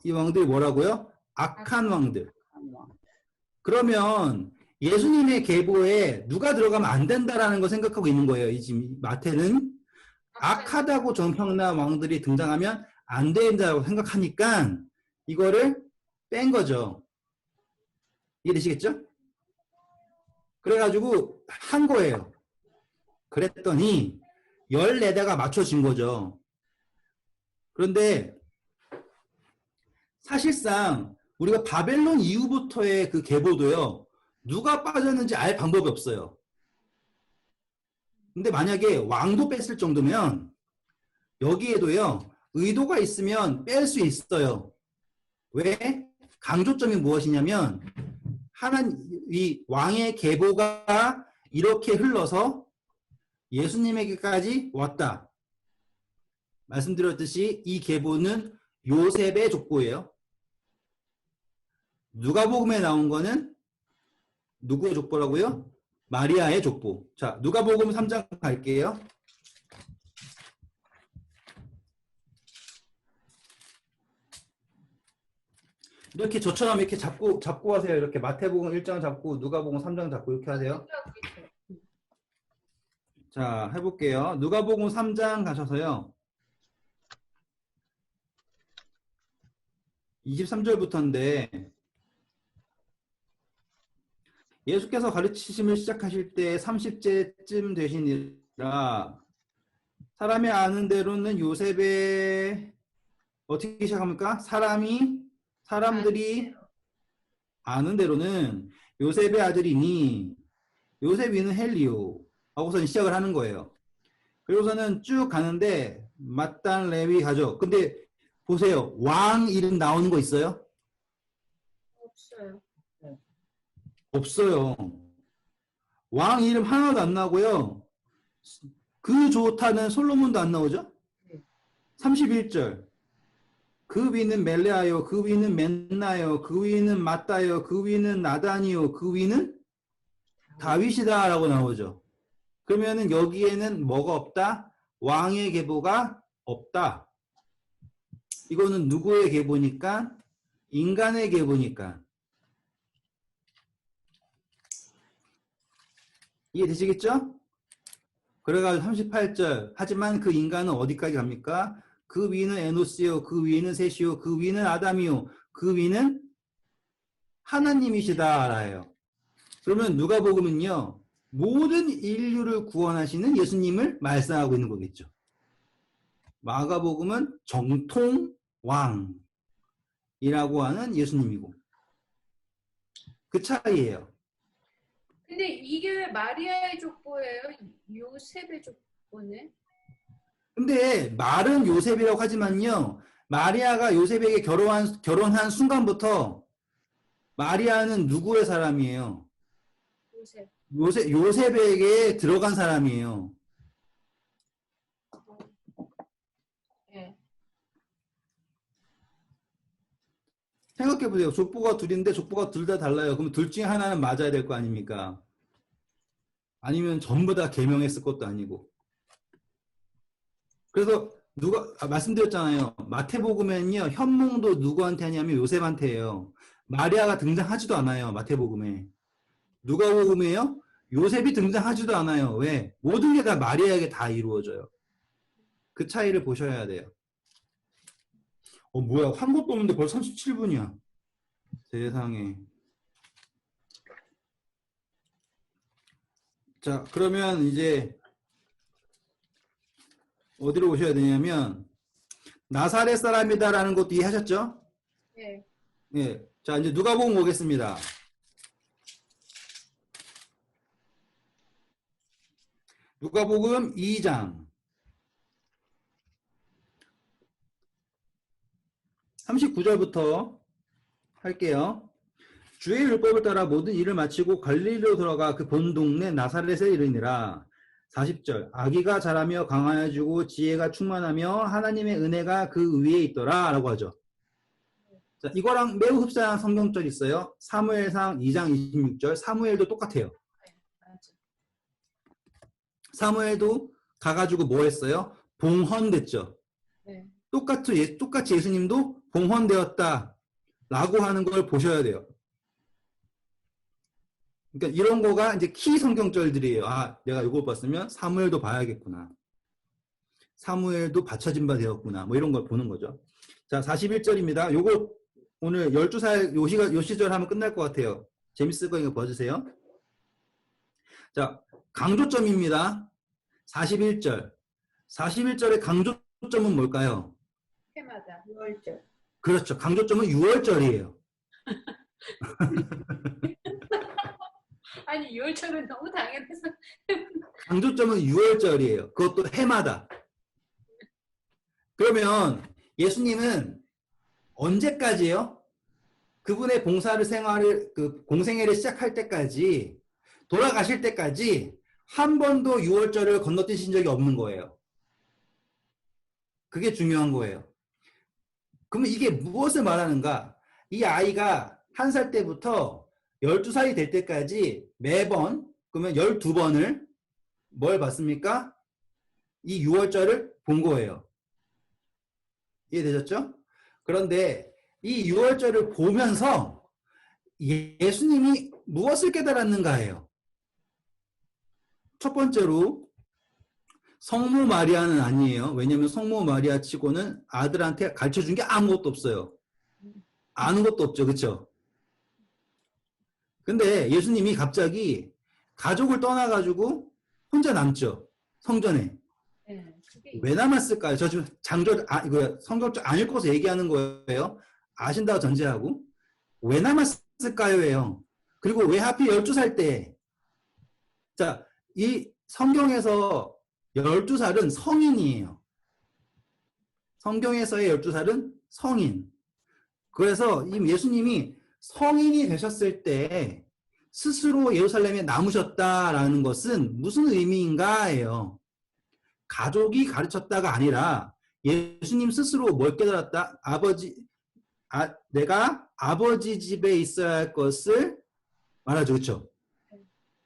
[SPEAKER 1] 이 왕들이 뭐라고요? 악한 왕들. 그러면 예수님의 계보에 누가 들어가면 안 된다라는 거 생각하고 있는 거예요. 이 지금 마태는 악하다고 정평난 왕들이 등장하면 안 된다고 생각하니까 이거를 뺀 거죠. 이해되시겠죠? 그래가지고 한 거예요. 그랬더니 14대가 맞춰진 거죠. 그런데 사실상 우리가 바벨론 이후부터의 그 계보도요. 누가 빠졌는지 알 방법이 없어요. 근데 만약에 왕도 뺐을 정도면 여기에도요. 의도가 있으면 뺄 수 있어요. 왜? 강조점이 무엇이냐면 이 왕의 계보가 이렇게 흘러서 예수님에게까지 왔다. 말씀드렸듯이 이 계보는 요셉의 족보예요. 누가복음에 나온 거는 누구의 족보라고요? 마리아의 족보. 자, 누가복음 3장 갈게요. 이렇게 저처럼 이렇게 잡고 하세요. 이렇게 마태복음 1장 잡고 누가복음 3장 잡고 이렇게 하세요. 자, 해볼게요. 누가복음 3장 가셔서요. 23절부터인데 예수께서 가르치심을 시작하실 때 30제쯤 되시니라. 사람이 아는 대로는 요셉의 어떻게 시작합니까? 사람들이 아는 대로는 요셉의 아들이니 요셉이는 헬리오 하고서 시작을 하는 거예요. 그리고서는 쭉 가는데 마단 레위 가족. 근데 보세요. 왕 이름 나오는 거 있어요?
[SPEAKER 2] 없어요.
[SPEAKER 1] 없어요. 왕 이름 하나도 안 나오고요. 그 좋다는 솔로몬도 안 나오죠? 31절. 그 위는 멜레아요. 그 위는 맨나요. 그 위는 맞다요. 그 위는 나단이요. 그 위는 다윗이다 라고 나오죠. 그러면은 여기에는 뭐가 없다? 왕의 계보가 없다. 이거는 누구의 계보니까? 인간의 계보니까. 이해되시겠죠? 그래가지고 38절. 하지만 그 인간은 어디까지 갑니까? 그 위는 에노스요. 그 위는 셋이요. 그 위는 아담이요. 그 위는 하나님이시다 알아요. 그러면 누가복음은요. 모든 인류를 구원하시는 예수님을 말씀하고 있는 거겠죠. 마가복음은 정통 왕이라고 하는 예수님이고. 그 차이예요.
[SPEAKER 2] 근데 이게 왜 마리아의 족보예요? 요셉의 족보네?
[SPEAKER 1] 근데 말은 요셉이라고 하지만요. 마리아가 요셉에게 결혼한 순간부터 마리아는 누구의 사람이에요? 요셉에게 들어간 사람이에요.
[SPEAKER 2] 네.
[SPEAKER 1] 생각해보세요. 족보가 둘인데 족보가 둘 다 달라요. 그럼 둘 중에 하나는 맞아야 될 거 아닙니까? 아니면 전부 다 개명했을 것도 아니고. 그래서 말씀드렸잖아요. 마태복음에는요. 현몽도 누구한테 하냐면 요셉한테예요. 마리아가 등장하지도 않아요. 마태복음에. 누가복음에요? 요셉이 등장하지도 않아요. 왜? 모든 게 다 마리아에게 다 이루어져요. 그 차이를 보셔야 돼요. 뭐야. 한 것도 없는데 벌써 37분이야. 세상에. 자, 그러면 이제 어디로 오셔야 되냐면 나사렛 사람이다라는 것도 이해하셨죠?
[SPEAKER 2] 네.
[SPEAKER 1] 예. 자, 이제 누가복음 오겠습니다. 누가복음 2장 39절부터 할게요. 주의 율법을 따라 모든 일을 마치고 갈릴리로 돌아가 그 본 동네 나사렛에 이르니라. 40절 아기가 자라며 강하여지고 지혜가 충만하며 하나님의 은혜가 그 위에 있더라 라고 하죠. 자, 이거랑 매우 흡사한 성경절 있어요. 사무엘상 2장 26절 사무엘도 똑같아요.
[SPEAKER 2] 맞아.
[SPEAKER 1] 사무엘도 가가지고 뭐 했어요? 봉헌됐죠.
[SPEAKER 2] 네.
[SPEAKER 1] 똑같이 예수님도 봉헌되었다 라고 하는 걸 보셔야 돼요. 그러니까 이런 거가 이제 키 성경절들이에요. 아, 내가 이걸 봤으면 사무엘도 봐야겠구나. 사무엘도 받쳐진 바 되었구나. 뭐 이런 걸 보는 거죠. 자, 41절입니다. 요거 오늘 12살 요 시절 하면 끝날 것 같아요. 재밌을 거니까 봐주세요. 자, 강조점입니다. 41절. 41절의 강조점은 뭘까요?
[SPEAKER 2] 해마다.
[SPEAKER 3] 6월절.
[SPEAKER 1] 그렇죠. 강조점은 6월절이에요.
[SPEAKER 2] 아니 6월절은 너무 당연해서.
[SPEAKER 1] 강조점은 6월절이에요. 그것도 해마다. 그러면 예수님은 언제까지요? 그분의 공생애를 시작할 때까지, 돌아가실 때까지 한 번도 6월절을 건너뛰신 적이 없는 거예요. 그게 중요한 거예요. 그러면 이게 무엇을 말하는가? 이 아이가 1살 때부터 12살이 될 때까지 매번, 그러면 12번을 뭘 봤습니까? 이 6월절을 본 거예요. 이해되셨죠? 그런데 이 6월절을 보면서 예수님이 무엇을 깨달았는가예요. 첫 번째로 성모 마리아는 아니에요. 왜냐하면 성모 마리아 치고는 아들한테 가르쳐준 게 아무것도 없어요. 아는 것도 없죠. 그렇죠? 근데 예수님이 갑자기 가족을 떠나가지고 혼자 남죠. 성전에.
[SPEAKER 2] 네, 그게
[SPEAKER 1] 왜 남았을까요? 저 지금 이거 성경적 안 읽고서 얘기하는 거예요. 아신다고 전제하고. 왜 남았을까요?예요. 그리고 왜 하필 12살 때? 자, 이 성경에서 12살은 성인이에요. 성경에서의 12살은 성인. 그래서 이 예수님이 성인이 되셨을 때 스스로 예루살렘에 남으셨다라는 것은 무슨 의미인가예요. 가족이 가르쳤다가 아니라 예수님 스스로 뭘 깨달았다? 내가 아버지 집에 있어야 할 것을 말하죠. 그렇죠?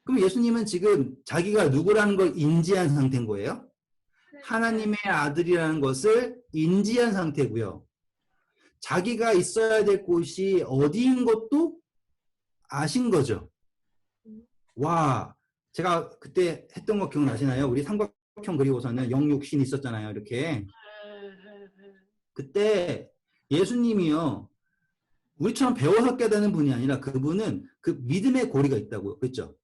[SPEAKER 1] 그럼 예수님은 지금 자기가 누구라는 걸 인지한 상태인 거예요. 하나님의 아들이라는 것을 인지한 상태고요. 자기가 있어야 될 곳이 어디인 것도 아신 거죠. 와, 제가 그때 했던 거 기억나시나요? 우리 삼각형 그리고서는 영육신이 있었잖아요. 이렇게. 그때 예수님이요. 우리처럼 배워서 깨닫는 분이 아니라 그분은 그 믿음의 고리가 있다고요. 그렇죠?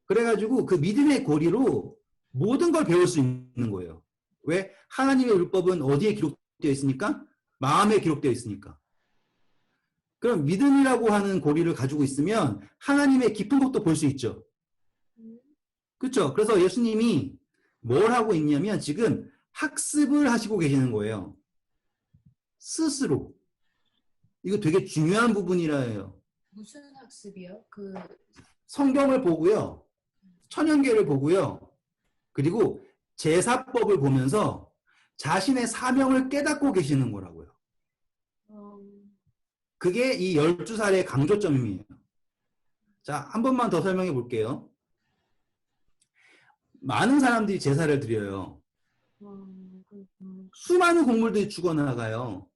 [SPEAKER 1] 그래가지고 그 믿음의 고리로 모든 걸 배울 수 있는 거예요. 왜? 하나님의 율법은 어디에 기록되어 있습니까? 마음에 기록되어 있으니까. 그럼 믿음이라고 하는 고리를 가지고 있으면 하나님의 깊은 것도 볼 수 있죠. 그렇죠? 그래서 예수님이 뭘 하고 있냐면 지금 학습을 하시고 계시는 거예요. 스스로. 이거 되게 중요한 부분이라 해요.
[SPEAKER 2] 무슨 학습이요?
[SPEAKER 1] 성경을 보고요. 천연계를 보고요. 그리고 제사법을 보면서 자신의 사명을 깨닫고 계시는 거라고요. 그게 이 12살의 강조점이에요. 자, 한 번만 더 설명해 볼게요. 많은 사람들이 제사를 드려요. 수많은 곡물들이 죽어나가요.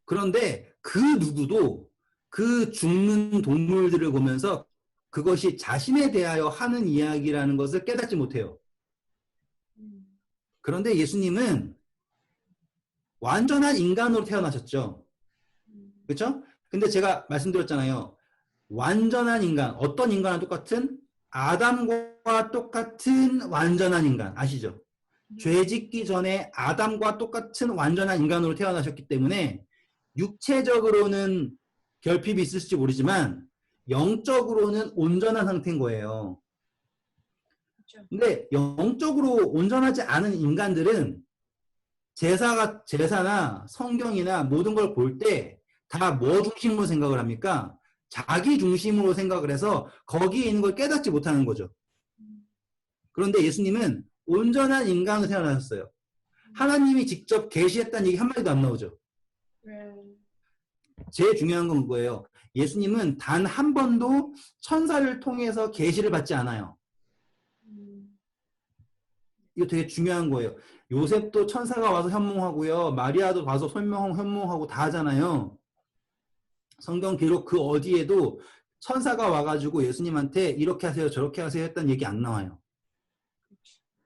[SPEAKER 1] 그런데 그 누구도 그 죽는 동물들을 보면서 그것이 자신에 대하여 하는 이야기라는 것을 깨닫지 못해요. 그런데 예수님은 완전한 인간으로 태어나셨죠. 그렇죠? 근데 제가 말씀드렸잖아요. 완전한 인간, 어떤 인간과 똑같은? 아담과 똑같은 완전한 인간, 아시죠? 죄 짓기 전에 아담과 똑같은 완전한 인간으로 태어나셨기 때문에 육체적으로는 결핍이 있을지 모르지만 영적으로는 온전한 상태인 거예요. 근데 영적으로 온전하지 않은 인간들은 제사나 성경이나 모든 걸 볼 때 다 뭐 중심으로 생각을 합니까? 자기 중심으로 생각을 해서 거기에 있는 걸 깨닫지 못하는 거죠. 그런데 예수님은 온전한 인간으로 태어나셨어요. 하나님이 직접 계시했다는 얘기 한마디도 안 나오죠. 제일 중요한 건 그거예요. 예수님은 단 한 번도 천사를 통해서 계시를 받지 않아요. 이거 되게 중요한 거예요. 요셉도 천사가 와서 현몽하고요. 마리아도 와서 현몽하고 다 하잖아요. 성경 기록 그 어디에도 천사가 와가지고 예수님한테 이렇게 하세요, 저렇게 하세요 했다는 얘기 안 나와요.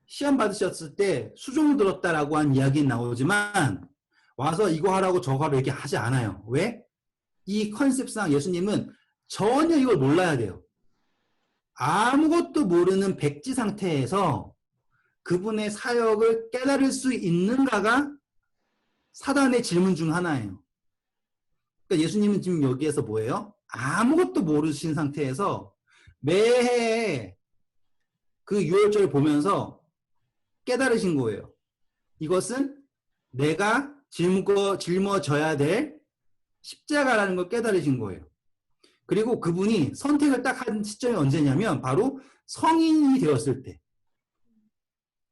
[SPEAKER 1] 시험 받으셨을 때 수종을 들었다라고 한 이야기는 나오지만 와서 이거 하라고 저거 하라고 얘기하지 않아요. 왜? 이 컨셉상 예수님은 전혀 이걸 몰라야 돼요. 아무것도 모르는 백지 상태에서 그분의 사역을 깨달을 수 있는가가 사단의 질문 중 하나예요. 그러니까 예수님은 지금 여기에서 뭐예요? 아무것도 모르신 상태에서 매해 그 유월절을 보면서 깨달으신 거예요. 이것은 내가 짊어져야 될 십자가라는 걸 깨달으신 거예요. 그리고 그분이 선택을 딱 한 시점이 언제냐면 바로 성인이 되었을 때.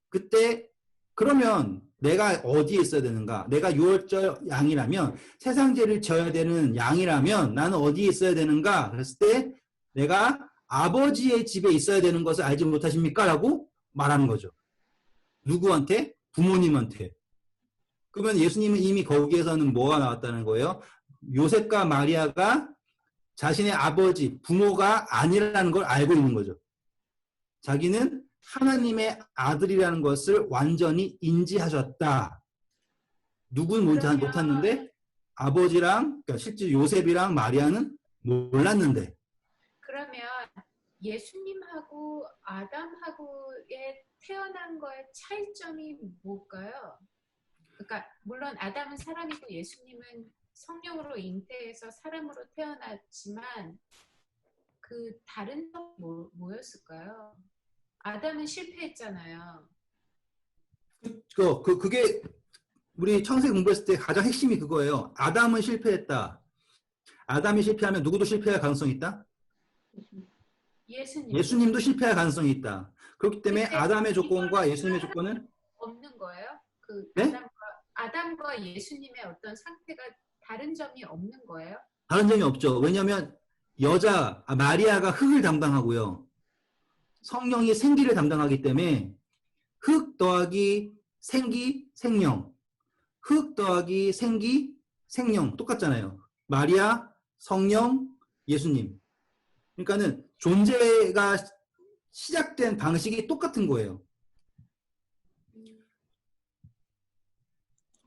[SPEAKER 1] 그때 그러면 내가 어디에 있어야 되는가? 내가 유월절 양이라면 세상 죄를 져야 되는 양이라면 나는 어디에 있어야 되는가? 그랬을 때 내가 아버지의 집에 있어야 되는 것을 알지 못하십니까? 라고 말하는 거죠. 누구한테? 부모님한테. 그러면 예수님은 이미 거기에서는 뭐가 나왔다는 거예요? 요셉과 마리아가 자신의 아버지, 부모가 아니라는 걸 알고 있는 거죠. 자기는 하나님의 아들이라는 것을 완전히 인지하셨다. 누구는 못했는데 아버지랑, 그러니까 실제 요셉이랑 마리아는 몰랐는데.
[SPEAKER 2] 그러면 예수님하고 아담하고의 태어난 거의 차이점이 뭘까요? 그러니까 물론 아담은 사람이고 예수님은 성령으로 잉태해서 사람으로 태어났지만 그 다른 점이 뭐였을까요? 아담은 실패했잖아요.
[SPEAKER 1] 그게 우리 창세기 공부했을 때 가장 핵심이 그거예요. 아담은 실패했다. 아담이 실패하면 누구도 실패할 가능성이 있다? 예수님도 실패할 가능성이 있다. 그렇기 때문에 아담의 조건과 예수님의 조건은
[SPEAKER 2] 없는 거예요?
[SPEAKER 1] 네?
[SPEAKER 2] 아담과 예수님의 어떤 상태가 다른 점이 없는 거예요?
[SPEAKER 1] 다른 점이 없죠. 왜냐하면 마리아가 흙을 담당하고요. 성령이 생기를 담당하기 때문에 흙 더하기 생기, 생령. 흙 더하기 생기, 생령. 똑같잖아요. 마리아, 성령, 예수님. 그러니까는 존재가 시작된 방식이 똑같은 거예요.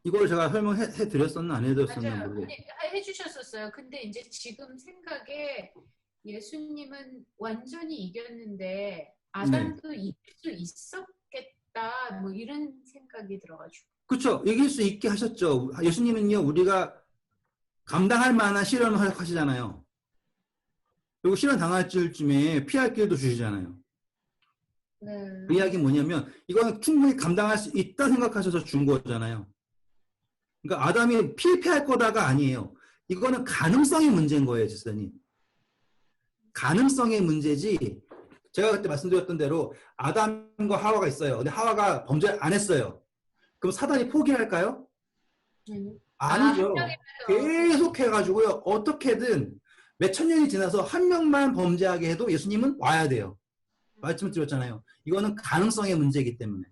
[SPEAKER 1] 이걸 제가 설명해 드렸었나 안 해드렸었나 모르겠어요.
[SPEAKER 2] 해주셨었어요. 근데 이제 지금 생각에 예수님은 완전히 이겼는데 아담도 네. 이길 수 있었겠다 뭐 이런 생각이 들어가지고.
[SPEAKER 1] 그렇죠. 이길 수 있게 하셨죠. 예수님은요 우리가 감당할 만한 시련을 하시잖아요. 그리고 시련 당할 쯤에 피할 길도 주시잖아요.
[SPEAKER 2] 네.
[SPEAKER 1] 그 이야기는 뭐냐면 이거는 충분히 감당할 수 있다 생각하셔서 준 거잖아요. 그러니까 아담이 피할 거다가 아니에요. 이거는 가능성의 문제인 거예요, 지사님. 가능성의 문제지. 제가 그때 말씀드렸던 대로 아담과 하와가 있어요. 근데 하와가 범죄 안 했어요. 그럼 사단이 포기할까요? 아니죠. 계속 해가지고요. 어떻게든 몇천 년이 지나서 한 명만 범죄하게 해도 예수님은 와야 돼요. 말씀드렸잖아요. 이거는 가능성의 문제이기 때문에.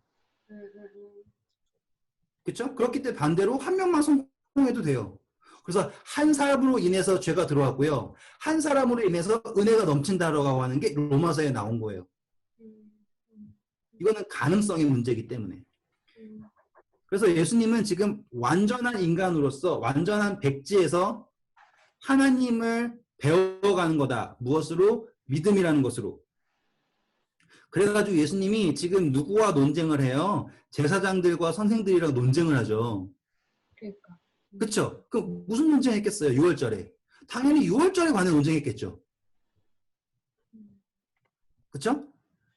[SPEAKER 1] 그렇죠? 그렇기 때문에 반대로 한 명만 성공해도 돼요. 그래서 한 사람으로 인해서 죄가 들어왔고요. 한 사람으로 인해서 은혜가 넘친다라고 하는 게 로마서에 나온 거예요. 이거는 가능성의 문제이기 때문에. 그래서 예수님은 지금 완전한 인간으로서 완전한 백지에서 하나님을 배워가는 거다. 무엇으로? 믿음이라는 것으로. 그래가지고 예수님이 지금 누구와 논쟁을 해요? 제사장들과 선생들이랑 논쟁을 하죠.
[SPEAKER 2] 그러니까.
[SPEAKER 1] 그쵸? 그 무슨 논쟁했겠어요? 6월절에. 당연히 6월절에 관해 논쟁했겠죠. 그쵸?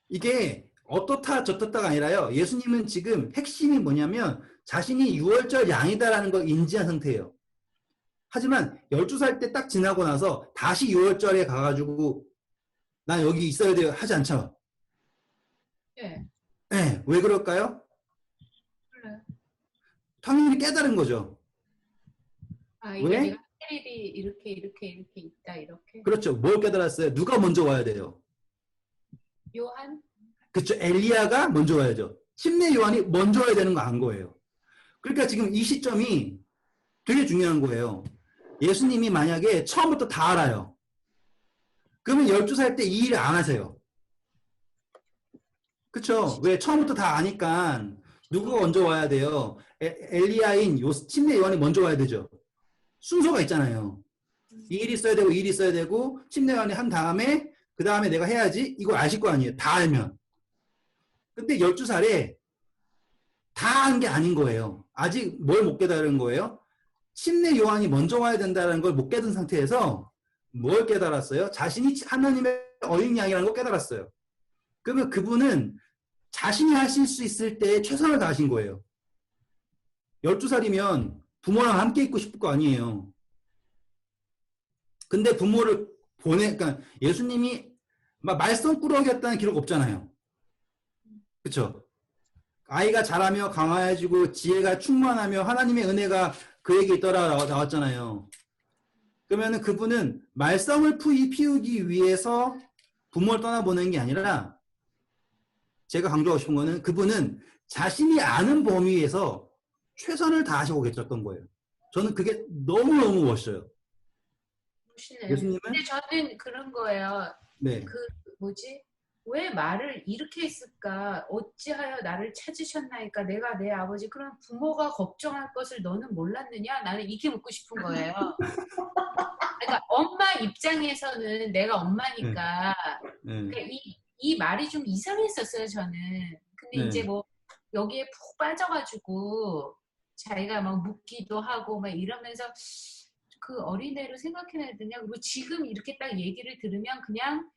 [SPEAKER 1] 이게 어떻다 저떻다가 아니라요. 예수님은 지금 핵심이 뭐냐면 자신이 6월절 양이다라는 걸 인지한 상태예요. 하지만 12살 때 딱 지나고 나서 다시 6월절에 가가지고 난 여기 있어야 돼요 하지 않죠.
[SPEAKER 2] 예.
[SPEAKER 1] 네, 왜 그럴까요?
[SPEAKER 2] 몰라요.
[SPEAKER 1] 당연히 깨달은 거죠.
[SPEAKER 2] 아, 이게
[SPEAKER 1] 왜?
[SPEAKER 2] 내가 할 일이 이렇게 있다, 이렇게.
[SPEAKER 1] 그렇죠. 뭘 깨달았어요? 누가 먼저 와야 돼요?
[SPEAKER 2] 요한?
[SPEAKER 1] 그렇죠. 엘리야가 먼저 와야죠. 침례 요한이 먼저 와야 되는 거 안 거예요. 그러니까 지금 이 시점이 되게 중요한 거예요. 예수님이 만약에 처음부터 다 알아요. 그러면 12살 때 이 일을 안 하세요. 그쵸? 왜? 처음부터 다 아니까 누구가 먼저 와야 돼요? 엘리야인 침례 요한이 먼저 와야 되죠. 순서가 있잖아요. 이 일이 있어야 되고 이 일이 있어야 되고 침례 요한이 한 다음에 그 다음에 내가 해야지. 이거 아실 거 아니에요. 다 알면. 근데 12살에 다 한 게 아닌 거예요. 아직 뭘 못 깨달은 거예요? 침례 요한이 먼저 와야 된다는 걸 못 깨달은 상태에서 뭘 깨달았어요? 자신이 하나님의 어린 양이라는 걸 깨달았어요. 그러면 그분은 자신이 하실 수 있을 때 최선을 다하신 거예요. 12살이면 부모랑 함께 있고 싶을 거 아니에요. 근데 부모를 그러니까 예수님이 막 말썽꾸러기였다는 기록 없잖아요. 그쵸? 아이가 자라며 강화해지고 지혜가 충만하며 하나님의 은혜가 그에게 있더라 나왔잖아요. 그러면은 그분은 말썽을 피우기 위해서 부모를 떠나보낸 게 아니라 제가 강조하고 싶은 거는 그분은 자신이 아는 범위에서 최선을 다하시고 계셨던 거예요. 저는 그게 너무너무 멋져요.
[SPEAKER 2] 멋있네요.
[SPEAKER 1] 예수님은?
[SPEAKER 2] 근데 저는 그런 거예요.
[SPEAKER 1] 네.
[SPEAKER 2] 그 뭐지? 왜 말을 이렇게 했을까? 어찌하여 나를 찾으셨나이까? 내가 내 아버지. 그럼 부모가 걱정할 것을 너는 몰랐느냐? 나는 이게 묻고 싶은 거예요. 그러니까 엄마 입장에서는 내가 엄마니까
[SPEAKER 1] 네.
[SPEAKER 2] 그러니까 이 말이 좀 이상했었어요, 저는. 근데
[SPEAKER 1] 네.
[SPEAKER 2] 이제 뭐 여기에 푹 빠져가지고 자기가 막 묻기도 하고 막 이러면서 그 어린애로 생각해내야 되냐? 그리고 지금 이렇게 딱 얘기를 들으면 그냥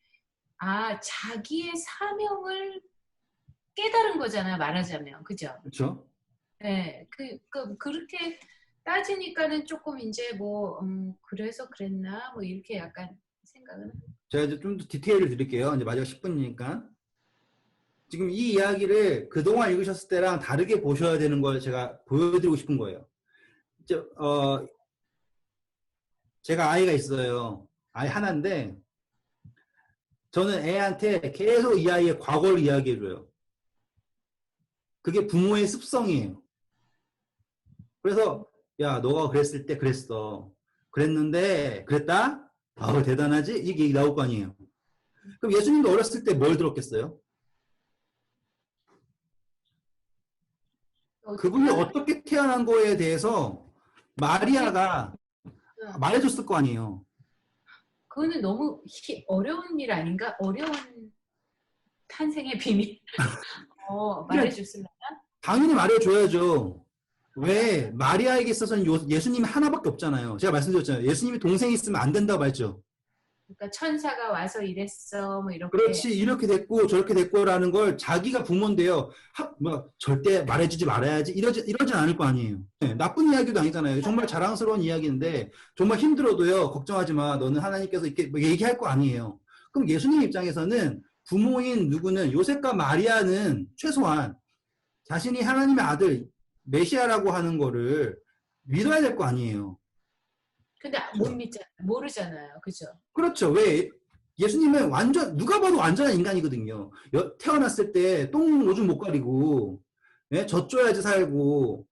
[SPEAKER 2] 자기의 사명을 깨달은 거잖아요, 말하자면. 그죠?
[SPEAKER 1] 그렇죠?
[SPEAKER 2] 네. 그렇게 따지니까는 조금 이제 뭐, 그래서 그랬나? 뭐 이렇게 약간 생각은.
[SPEAKER 1] 제가 이제 좀 더 디테일을 드릴게요. 이제 마지막 10분이니까. 지금 이 이야기를 그동안 읽으셨을 때랑 다르게 보셔야 되는 걸 제가 보여드리고 싶은 거예요. 이제, 제가 아이가 있어요. 아이 하나인데, 저는 애한테 계속 이 아이의 과거를 이야기해줘요. 그게 부모의 습성이에요. 그래서, 야, 너가 그랬을 때 그랬어. 그랬는데, 그랬다? 아우, 대단하지? 이게 얘기 나올 거 아니에요. 그럼 예수님도 어렸을 때 뭘 들었겠어요? 그분이 어떻게 태어난 거에 대해서 마리아가 말해줬을 거 아니에요.
[SPEAKER 2] 그거는 너무 어려운 일 아닌가? 어려운 탄생의 비밀. 말해줬으려나?
[SPEAKER 1] 당연히 말해줘야죠. 왜? 마리아에게 있어서는 예수님이 하나밖에 없잖아요. 제가 말씀드렸잖아요. 예수님이 동생이 있으면 안 된다고 했죠.
[SPEAKER 2] 그러니까 천사가 와서 이랬어, 뭐 이렇게.
[SPEAKER 1] 그렇지, 이렇게 됐고 저렇게 됐고라는 걸 자기가 부모인데요. 절대 말해주지 말아야지 이러진 않을 거 아니에요. 네, 나쁜 이야기도 아니잖아요. 정말 자랑스러운 이야기인데 정말 힘들어도요. 걱정하지 마. 너는 하나님께서 이렇게 얘기할 거 아니에요. 그럼 예수님 입장에서는 부모인 누구는 요셉과 마리아는 최소한 자신이 하나님의 아들 메시아라고 하는 거를 믿어야 될 거 아니에요.
[SPEAKER 2] 근데 못 모르잖아요. 그죠?
[SPEAKER 1] 그렇죠. 왜? 예수님은 누가 봐도 완전한 인간이거든요. 태어났을 때 똥 오줌 못 가리고, 예? 젖줘야지 살고,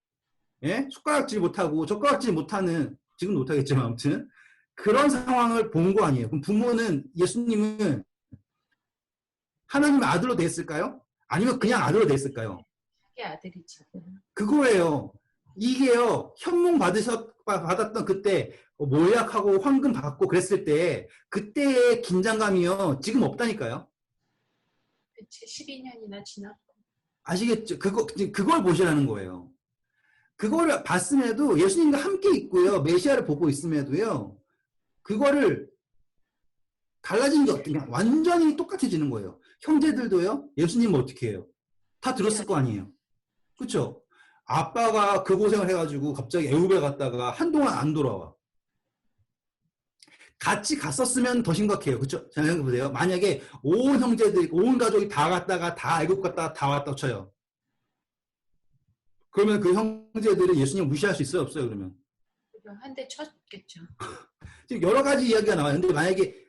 [SPEAKER 1] 예? 숟가락질 못하고, 젓가락질 못하는, 지금도 못하겠지만, 아무튼, 그런 상황을 본 거 아니에요. 그럼 부모는, 예수님은 하나님의 아들로 됐을까요? 아니면 그냥 아들로 됐을까요?
[SPEAKER 2] 자기 아들이죠.
[SPEAKER 1] 그거예요. 이게요, 현몽 받았던 그때, 모략하고 황금 받고 그랬을 때, 그때의 긴장감이요, 지금 없다니까요.
[SPEAKER 2] 그치, 12년이나 지났고.
[SPEAKER 1] 아시겠죠? 그걸 보시라는 거예요. 그거를 봤음에도 예수님과 함께 있고요, 메시아를 보고 있음에도요, 그거를 달라진 게 어떻냐, 완전히 똑같아지는 거예요. 형제들도요, 예수님은 어떻게 해요? 다 들었을 거 아니에요. 그쵸? 아빠가 그 고생을 해가지고 갑자기 애굽에 갔다가 한동안 안 돌아와. 같이 갔었으면 더 심각해요. 그렇죠? 생각해 보세요. 만약에 온 형제들, 온 가족이 다 갔다가 다 애국 갔다가 다 왔다고 쳐요. 그러면 그 형제들은 예수님 무시할 수 있어요, 없어요? 그러면
[SPEAKER 2] 한 대 쳤겠죠.
[SPEAKER 1] 지금 여러 가지 이야기가 나와요. 근데 만약에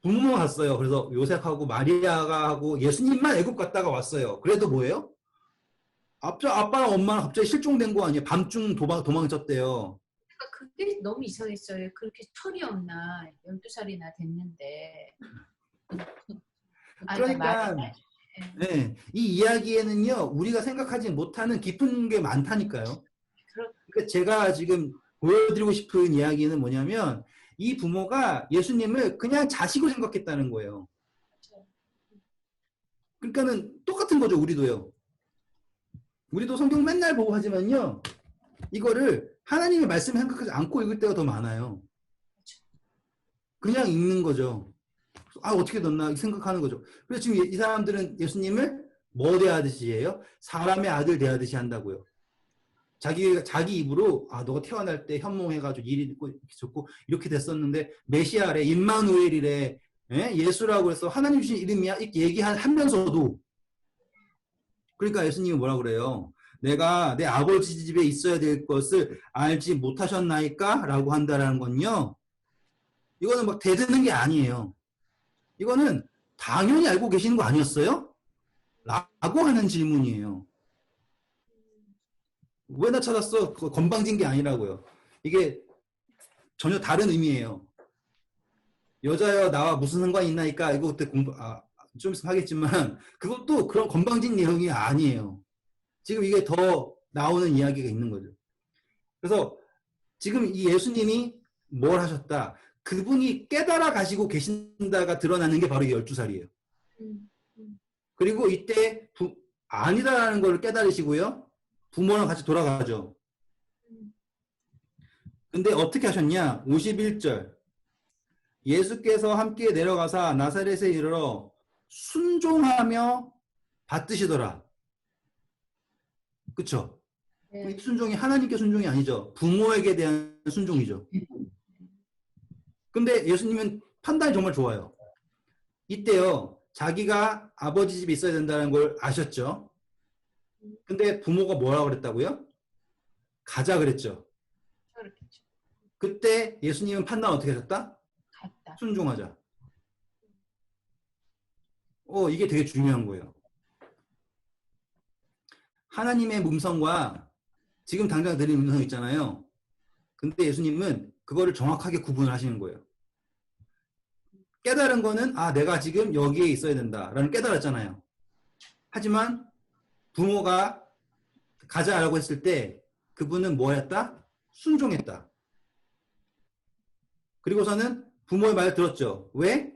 [SPEAKER 1] 부모만 갔어요. 그래서 요셉하고 마리아가 하고 예수님만 애국 갔다가 왔어요. 그래도 뭐예요? 아빠랑 엄마는 갑자기 실종된 거 아니에요? 밤중 도망쳤대요.
[SPEAKER 2] 그러니까 그게 너무 이상했어요. 그렇게 철이 없나 12살이나 됐는데.
[SPEAKER 1] 그러니까 네, 이 이야기에는요 우리가 생각하지 못하는 깊은 게 많다니까요. 그러니까 제가 지금 보여드리고 싶은 이야기는 뭐냐면 이 부모가 예수님을 그냥 자식으로 생각했다는 거예요. 그러니까는 똑같은 거죠. 우리도 성경 맨날 보고 하지만요 이거를 하나님의 말씀을 생각하지 않고 읽을 때가 더 많아요. 그냥 읽는 거죠. 어떻게 넣나 생각하는 거죠. 그래서 지금 이 사람들은 예수님을 뭐 대하듯이 해요? 사람의 아들 대하듯이 한다고요. 자기 입으로 너가 태어날 때 현몽해가지고 일이 있고 좋고 이렇게 됐었는데 메시아래 임마누엘이래 예수라고 해서 하나님 주신 이름이야 이렇게 얘기하면서도 그러니까 예수님이 뭐라 그래요? 내가 내 아버지 집에 있어야 될 것을 알지 못하셨나이까? 라고 한다라는 건요. 이거는 막 대드는 게 아니에요. 이거는 당연히 알고 계시는 거 아니었어요? 라고 하는 질문이에요. 왜 나 찾았어? 건방진 게 아니라고요. 이게 전혀 다른 의미예요. 여자여 나와 무슨 상관이 있나이까? 이거 그때 좀 있으면 하겠지만 그것도 그런 건방진 내용이 아니에요. 지금 이게 더 나오는 이야기가 있는 거죠. 그래서 지금 이 예수님이 뭘 하셨다? 그분이 깨달아 가시고 계신다가 드러나는 게 바로 12살이에요. 그리고 이때 아니다라는 걸 깨달으시고요. 부모랑 같이 돌아가죠. 근데 어떻게 하셨냐? 51절. 예수께서 함께 내려가사 나사렛에 이르러 순종하며 받드시더라. 그쵸? 이 순종이 하나님께 순종이 아니죠. 부모에게 대한 순종이죠. 근데 예수님은 판단이 정말 좋아요. 이때요. 자기가 아버지 집에 있어야 된다는 걸 아셨죠. 근데 부모가 뭐라고 그랬다고요? 가자 그랬죠. 그때 예수님은 판단 어떻게 하셨다?
[SPEAKER 2] 갔다.
[SPEAKER 1] 순종하자. 이게 되게 중요한 거예요. 하나님의 음성과 지금 당장 들린 음성 있잖아요. 근데 예수님은 그거를 정확하게 구분을 하시는 거예요. 깨달은 거는 내가 지금 여기에 있어야 된다라는 깨달았잖아요. 하지만 부모가 가자라고 했을 때 그분은 뭐 했다? 순종했다. 그리고서는 부모의 말을 들었죠. 왜?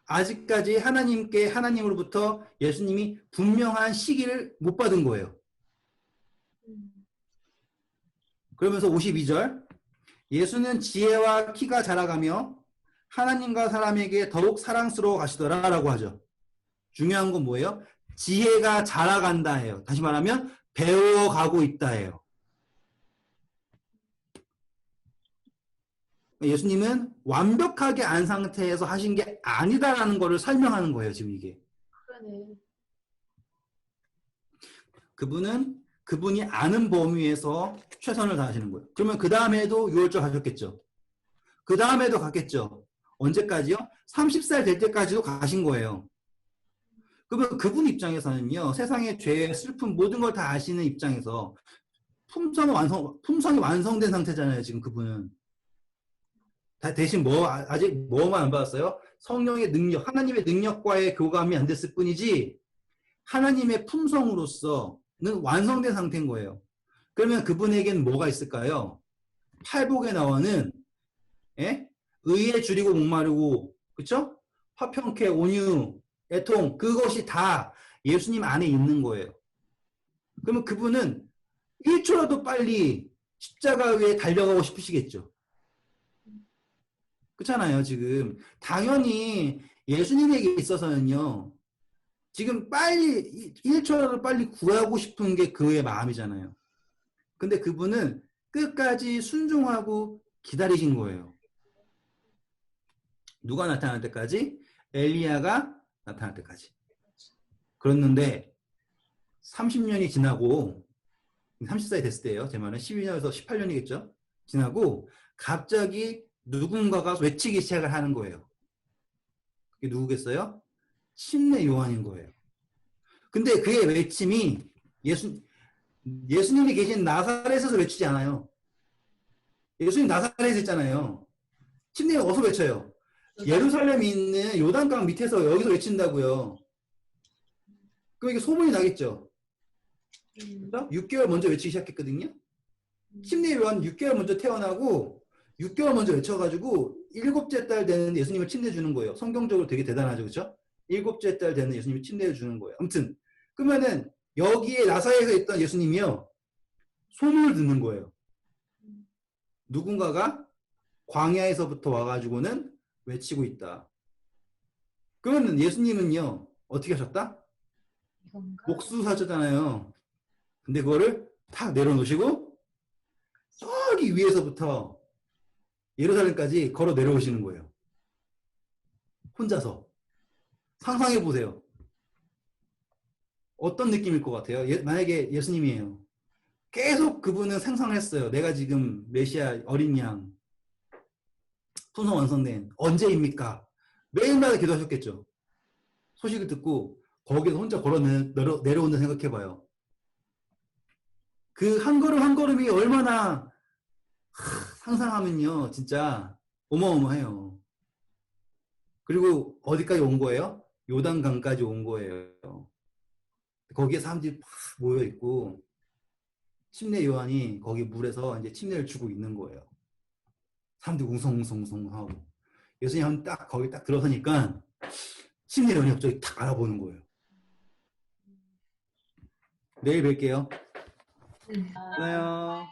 [SPEAKER 1] 아직까지 하나님으로부터 예수님이 분명한 시기를 못 받은 거예요. 그러면서 52절 예수는 지혜와 키가 자라가며 하나님과 사람에게 더욱 사랑스러워 가시더라 라고 하죠. 중요한 건 뭐예요? 지혜가 자라간다 해요. 다시 말하면 배워가고 있다 해요. 예수님은 완벽하게 안 상태에서 하신 게 아니다라는 것을 설명하는 거예요. 지금 이게.
[SPEAKER 2] 그러네.
[SPEAKER 1] 그분이 아는 범위에서 최선을 다하시는 거예요. 그러면 그 다음에도 6월절 가셨겠죠. 그 다음에도 갔겠죠. 언제까지요? 30살 될 때까지도 가신 거예요. 그러면 그분 입장에서는요. 세상의 죄, 슬픔 모든 걸 다 아시는 입장에서 품성이 완성된 상태잖아요. 지금 그분은. 대신 아직 뭐만 안 받았어요? 성령의 능력, 하나님의 능력과의 교감이 안 됐을 뿐이지 하나님의 품성으로서는 완성된 상태인 거예요. 그러면 그분에게는 뭐가 있을까요? 팔복에 나오는 의에 줄이고 목마르고 그쵸? 화평케 온유 애통 그것이 다 예수님 안에 있는 거예요. 그러면 그분은 1초라도 빨리 십자가 위에 달려가고 싶으시겠죠. 그렇잖아요. 지금 당연히 예수님에게 있어서는요. 지금 빨리 1초라도 빨리 구하고 싶은 게 그의 마음이잖아요. 근데 그분은 끝까지 순종하고 기다리신 거예요. 누가 나타날 때까지? 엘리야가 나타날 때까지. 그랬는데 30년이 지나고 30살이 됐을 때예요. 제 말은 12년에서 18년이겠죠. 지나고 갑자기 누군가가 외치기 시작을 하는 거예요. 그게 누구겠어요? 침례 요한인 거예요. 근데 그의 외침이 예수님이 계신 나사렛에서 외치지 않아요. 예수님 나사렛에 있잖아요. 침례 어디서 외쳐요? 예루살렘에 있는 요단강 밑에서 여기서 외친다고요. 그럼 이게 소문이 나겠죠. 그래서 6개월 먼저 외치기 시작했거든요. 침례 요한 6개월 먼저 태어나고 6개월 먼저 외쳐가지고 7째 달 되는 예수님을 침례 주는 거예요. 성경적으로 되게 대단하죠. 그렇죠? 7째 달 되는 예수님을 침례 주는 거예요. 아무튼 그러면은 여기에 나사렛에 있던 예수님이요. 소문을 듣는 거예요. 누군가가 광야에서부터 와가지고는 외치고 있다. 그러면 예수님은요. 어떻게 하셨다? 목수사셨잖아요. 근데 그거를 탁 내려놓으시고 저기 위에서부터 예루살렘까지 걸어 내려오시는 거예요. 혼자서. 상상해 보세요. 어떤 느낌일 것 같아요? 만약에 예수님이에요. 계속 그분은 상상했어요. 내가 지금 메시아 어린 양 풍성 완성된 언제입니까? 매일마다 기도하셨겠죠. 소식을 듣고 거기서 혼자 걸어 내려온다 생각해봐요. 그 한 걸음 한 걸음이 얼마나 상상하면요 진짜 어마어마해요. 그리고 어디까지 온 거예요? 요단강까지 온 거예요. 거기에 사람들이 막 모여 있고 침례 요한이 거기 물에서 이제 침례를 주고 있는 거예요. 사람들이 웅성웅성웅성하고 예수님 딱 거기 딱 들어서니까 침례 요한이 갑자기 탁 알아보는 거예요. 내일 뵐게요. 안녕.